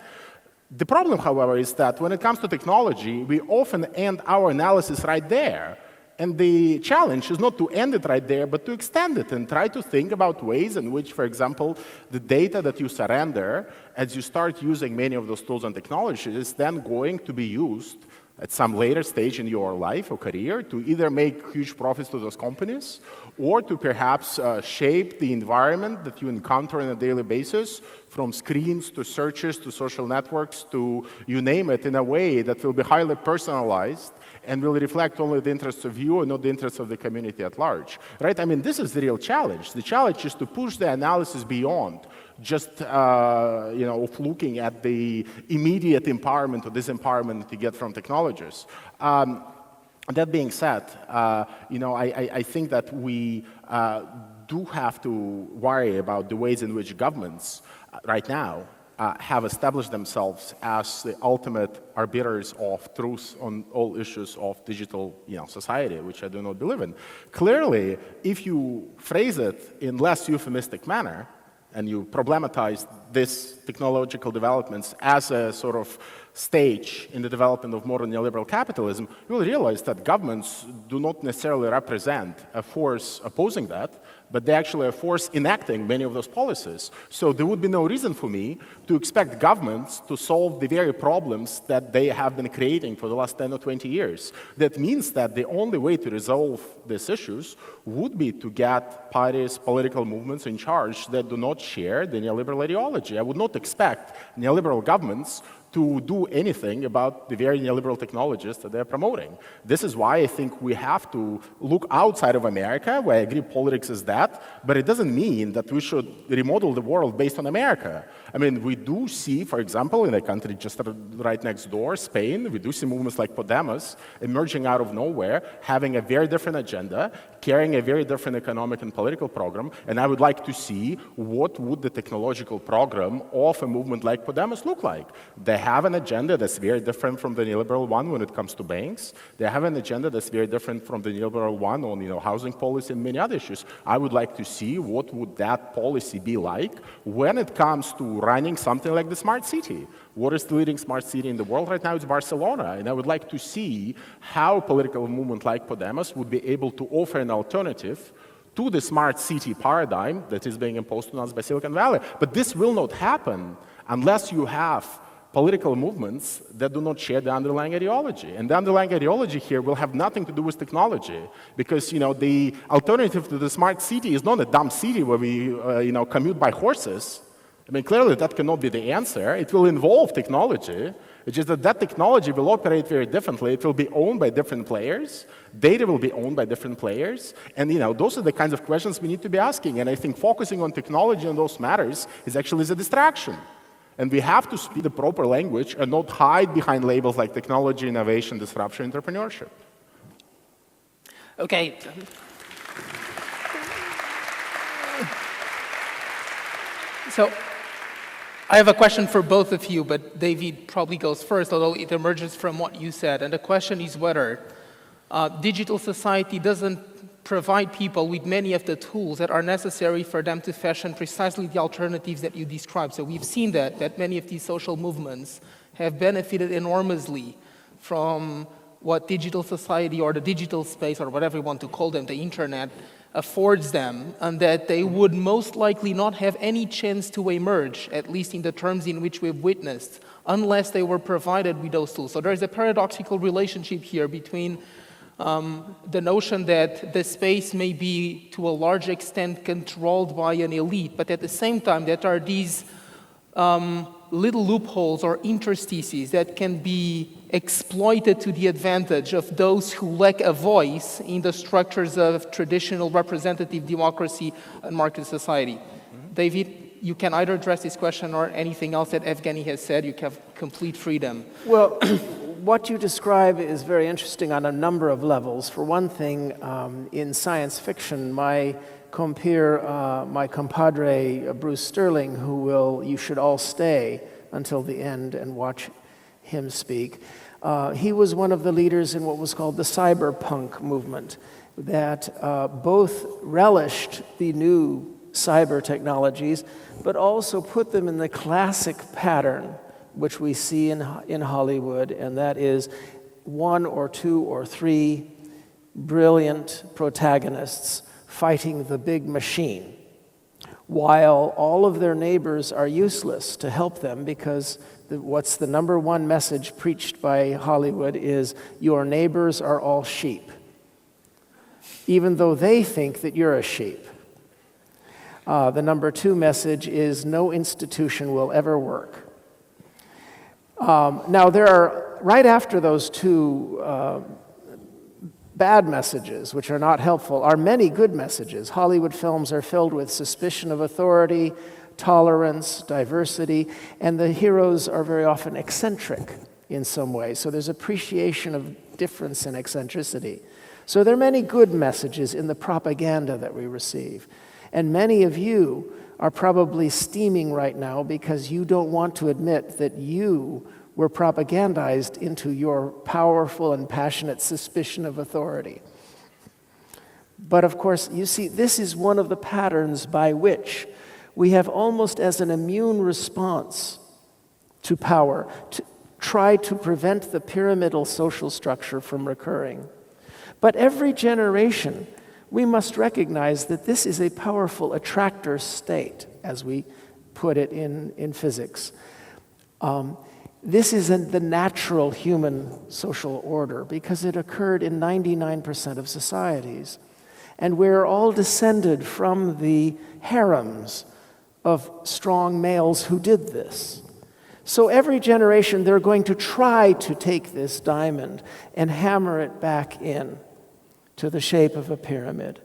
Speaker 6: The problem, however, is that when it comes to technology, we often end our analysis right there. And the challenge is not to end it right there, but to extend it and try to think about ways in which, for example, the data that you surrender, as you start using many of those tools and technologies, is then going to be used at some later stage in your life or career to either make huge profits to those companies or to perhaps shape the environment that you encounter on a daily basis, from screens to searches to social networks to you name it, in a way that will be highly personalized and will reflect only the interests of you and not the interests of the community at large, right? I mean, this is the real challenge. The challenge is to push the analysis beyond just, you know, of looking at the immediate empowerment or disempowerment that you get from technologies. That being said, you know, I think that we do have to worry about the ways in which governments right now have established themselves as the ultimate arbiters of truth on all issues of digital, you know, society, which I do not believe in. Clearly, if you phrase it in less euphemistic manner, and you problematize these technological developments as a sort of stage in the development of modern neoliberal capitalism, you will realize that governments do not necessarily represent a force opposing that, but they actually are a force enacting many of those policies. So there would be no reason for me to expect governments to solve the very problems that they have been creating for the last 10 or 20 years. That means that the only way to resolve these issues would be to get parties, political movements in charge that do not share the neoliberal ideology. I would not expect neoliberal governments to do anything about the very neoliberal technologies that they're promoting. This is why I think we have to look outside of America, where I agree politics is that, but it doesn't mean that we should remodel the world based on America. I mean, we do see, for example, in a country just right next door, Spain, we do see movements like Podemos emerging out of nowhere, having a very different agenda, carrying a very different economic and political program, and I would like to see what would the technological program of a movement like Podemos look like. They have an agenda that's very different from the neoliberal one when it comes to banks. They have an agenda that's very different from the neoliberal one on, you know, housing policy and many other issues. I would like to see what would that policy be like when it comes to running something like the smart city. What is the leading smart city in the world right now? It's Barcelona. And I would like to see how a political movement like Podemos would be able to offer an alternative to the smart city paradigm that is being imposed on us by Silicon Valley. But this will not happen unless you have political movements that do not share the underlying ideology. And the underlying ideology here will have nothing to do with technology, because, you know, the alternative to the smart city is not a dumb city where we, you know, commute by horses. I mean, clearly that cannot be the answer. It will involve technology. It's just that that technology will operate very differently. It will be owned by different players. Data will be owned by different players. And, you know, those are the kinds of questions we need to be asking. And I think focusing on technology and those matters is actually a distraction. And we have to speak the proper language and not hide behind labels like technology, innovation, disruption, entrepreneurship.
Speaker 4: Okay. So I have a question for both of you, but David probably goes first, although it emerges from what you said. And the question is whether digital society doesn't provide people with many of the tools that are necessary for them to fashion precisely the alternatives that you described. So we've seen that many of these social movements have benefited enormously from what digital society or the digital space or whatever you want to call them, the internet, affords them, and that they would most likely not have any chance to emerge, at least in the terms in which we've witnessed, unless they were provided with those tools. So there's a paradoxical relationship here between the notion that the space may be to a large extent controlled by an elite, but at the same time that are these little loopholes or interstices that can be exploited to the advantage of those who lack a voice in the structures of traditional representative democracy and market society. Mm-hmm. David, you can either address this question or anything else that Evgeny has said. You have complete freedom.
Speaker 5: Well, what you describe is very interesting on a number of levels. For one thing, in science fiction, my compadre Bruce Sterling, you should all stay until the end and watch him speak. He was one of the leaders in what was called the cyberpunk movement that both relished the new cyber technologies, but also put them in the classic pattern which we see in Hollywood, and that is one or two or three brilliant protagonists fighting the big machine, while all of their neighbors are useless to help them, because what's the number one message preached by Hollywood is your neighbors are all sheep, even though they think that you're a sheep. The number two message is no institution will ever work. Now, there are, right after those two bad messages, which are not helpful, are many good messages. Hollywood films are filled with suspicion of authority, tolerance, diversity, and the heroes are very often eccentric in some way. So there's appreciation of difference and eccentricity. So there are many good messages in the propaganda that we receive. And many of you are probably steaming right now because you don't want to admit that you were propagandized into your powerful and passionate suspicion of authority. But of course, you see, this is one of the patterns by which we have almost as an immune response to power to try to prevent the pyramidal social structure from recurring. But every generation, we must recognize that this is a powerful attractor state, as we put it in physics. This isn't the natural human social order because it occurred in 99% of societies. And we're all descended from the harems of strong males who did this. So every generation, they're going to try to take this diamond and hammer it back in to the shape of a pyramid.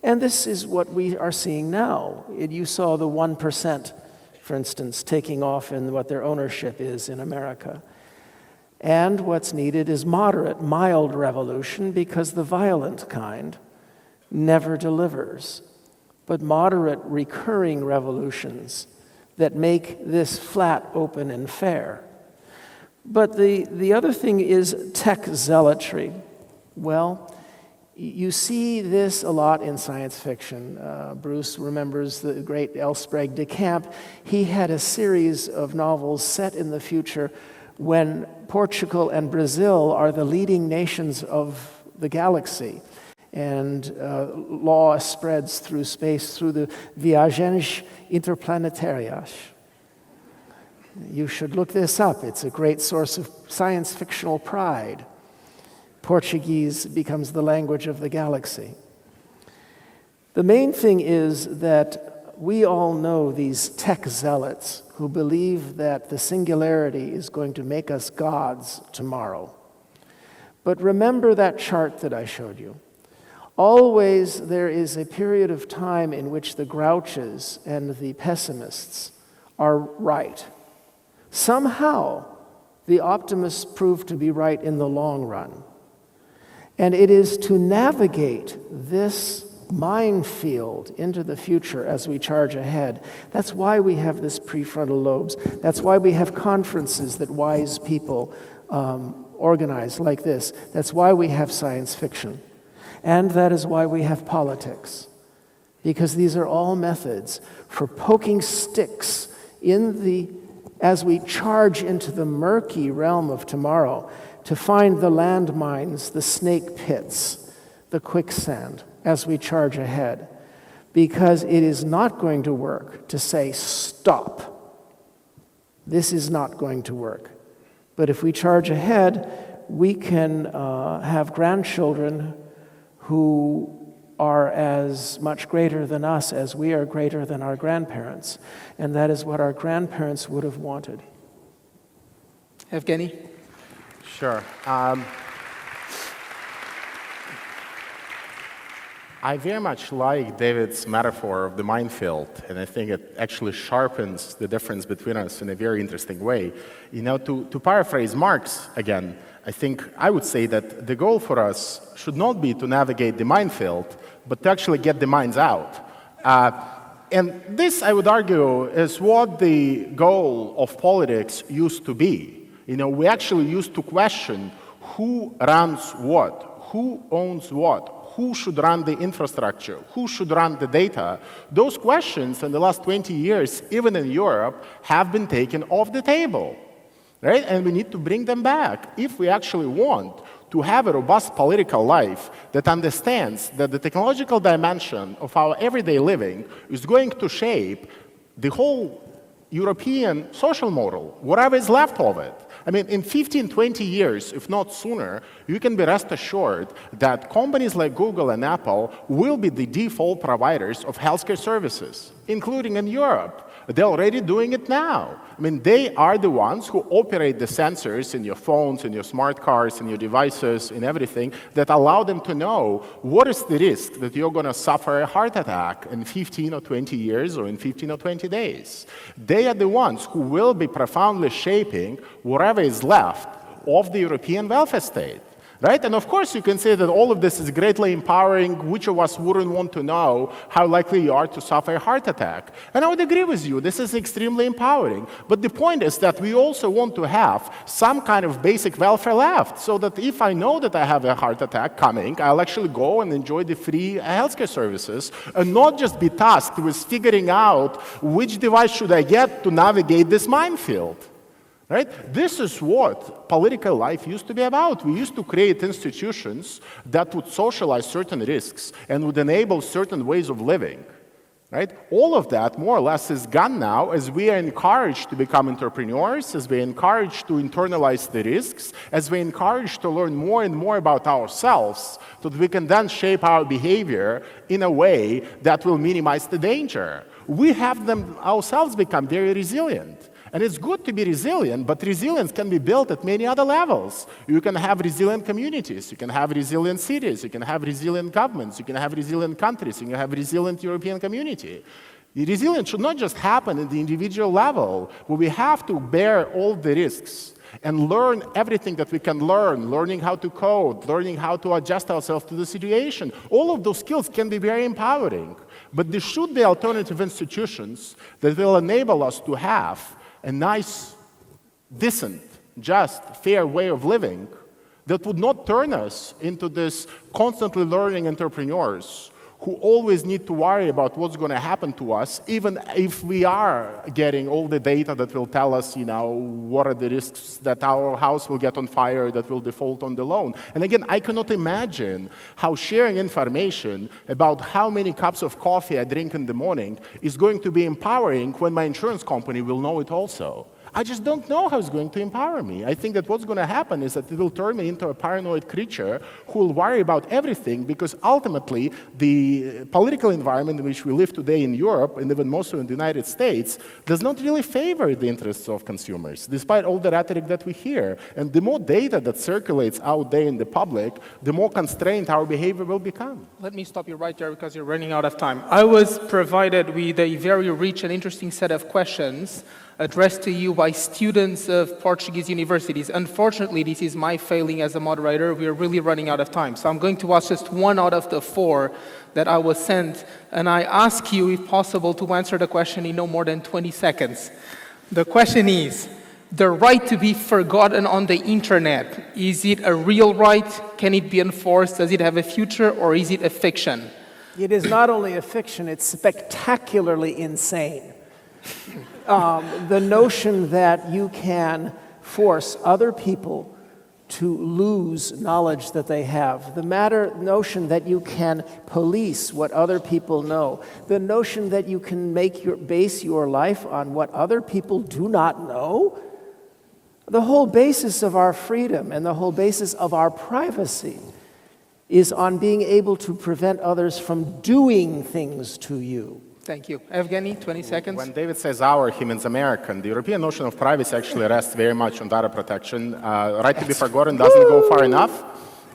Speaker 5: And this is what we are seeing now. You saw the 1%, for instance, taking off in what their ownership is in America. And what's needed is moderate, mild revolution, because the violent kind never delivers. But moderate, recurring revolutions that make this flat, open, and fair. But the other thing is tech zealotry. Well, you see this a lot in science fiction. Bruce remembers the great L. Sprague de Camp. He had a series of novels set in the future when Portugal and Brazil are the leading nations of the galaxy. And law spreads through space through the Viagens Interplanetarias. You should look this up. It's a great source of science fictional pride. Portuguese becomes the language of the galaxy. The main thing is that we all know these tech zealots who believe that the singularity is going to make us gods tomorrow. But remember that chart that I showed you. Always there is a period of time in which the grouches and the pessimists are right. Somehow, the optimists prove to be right in the long run. And it is to navigate this minefield into the future as we charge ahead. That's why we have this prefrontal lobes. That's why we have conferences that wise people organize like this. That's why we have science fiction. And that is why we have politics. Because these are all methods for poking sticks as we charge into the murky realm of tomorrow, to find the landmines, the snake pits, the quicksand as we charge ahead. Because it is not going to work to say, stop. This is not going to work. But if we charge ahead, we can have grandchildren who are as much greater than us as we are greater than our grandparents. And that is what our grandparents would have wanted.
Speaker 4: Evgeny?
Speaker 6: Sure. I very much like David's metaphor of the minefield, and I think it actually sharpens the difference between us in a very interesting way. You know, to paraphrase Marx again, I think I would say that the goal for us should not be to navigate the minefield, but to actually get the mines out. And this, I would argue, is what the goal of politics used to be. You know, we actually used to question who runs what, who owns what, who should run the infrastructure, who should run the data. Those questions in the last 20 years, even in Europe, have been taken off the table, right? And we need to bring them back if we actually want to have a robust political life that understands that the technological dimension of our everyday living is going to shape the whole European social model, whatever is left of it. I mean, in 15, 20 years, if not sooner, you can be rest assured that companies like Google and Apple will be the default providers of healthcare services, including in Europe. They're already doing it now. I mean, they are the ones who operate the sensors in your phones, in your smart cars, in your devices, in everything, that allow them to know what is the risk that you're going to suffer a heart attack in 15 or 20 years or in 15 or 20 days. They are the ones who will be profoundly shaping whatever is left of the European welfare state. Right? And of course, you can say that all of this is greatly empowering. Which of us wouldn't want to know how likely you are to suffer a heart attack? And I would agree with you. This is extremely empowering. But the point is that we also want to have some kind of basic welfare left, so that if I know that I have a heart attack coming, I'll actually go and enjoy the free healthcare services and not just be tasked with figuring out which device should I get to navigate this minefield. Right? This is what political life used to be about. We used to create institutions that would socialize certain risks and would enable certain ways of living. Right? All of that, more or less, is gone now as we are encouraged to become entrepreneurs, as we are encouraged to internalize the risks, as we are encouraged to learn more and more about ourselves, so that we can then shape our behavior in a way that will minimize the danger. We have them ourselves become very resilient. And it's good to be resilient, but resilience can be built at many other levels. You can have resilient communities, you can have resilient cities, you can have resilient governments, you can have resilient countries, you can have resilient European community. The resilience should not just happen at the individual level, where we have to bear all the risks and learn everything that we can learn, learning how to code, learning how to adjust ourselves to the situation. All of those skills can be very empowering, but there should be alternative institutions that will enable us to have a nice, decent, just, fair way of living that would not turn us into this constantly learning entrepreneurs who always need to worry about what's going to happen to us, even if we are getting all the data that will tell us, you know, what are the risks that our house will get on fire, that will default on the loan. And again, I cannot imagine how sharing information about how many cups of coffee I drink in the morning is going to be empowering when my insurance company will know it also. I just don't know how it's going to empower me. I think that what's going to happen is that it will turn me into a paranoid creature who will worry about everything, because ultimately the political environment in which we live today in Europe, and even more so in the United States, does not really favor the interests of consumers, despite all the rhetoric that we hear. And the more data that circulates out there in the public, the more constrained our behavior will become.
Speaker 4: Let me stop you right there because you're running out of time. I was provided with a very rich and interesting set of questions addressed to you by students of Portuguese universities. Unfortunately, this is my failing as a moderator. We are really running out of time. So I'm going to ask just one out of the 4 that I was sent. And I ask you, if possible, to answer the question in no more than 20 seconds. The question is, the right to be forgotten on the internet, is it a real right? Can it be enforced? Does it have a future, or is it a fiction?
Speaker 5: It is not only a fiction, it's spectacularly insane. The notion that you can force other people to lose knowledge that they have, the notion that you can police what other people know, the notion that you can base your life on what other people do not know, the whole basis of our freedom and the whole basis of our privacy is on being able to prevent others from doing things to you.
Speaker 4: Thank you. Evgeny, 20 seconds.
Speaker 6: When David says our, he means American. The European notion of privacy actually rests very much on data protection. Right to be forgotten doesn't go far enough.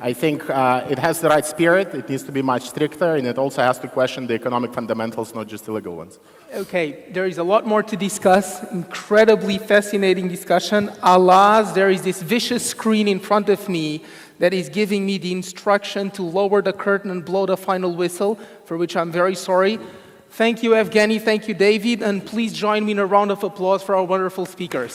Speaker 6: I think it has the right spirit, it needs to be much stricter, and it also has to question the economic fundamentals, not just the legal ones.
Speaker 4: Okay, there is a lot more to discuss, incredibly fascinating discussion. Alas, there is this vicious screen in front of me that is giving me the instruction to lower the curtain and blow the final whistle, for which I'm very sorry. Thank you, Evgeny, thank you, David, and please join me in a round of applause for our wonderful speakers.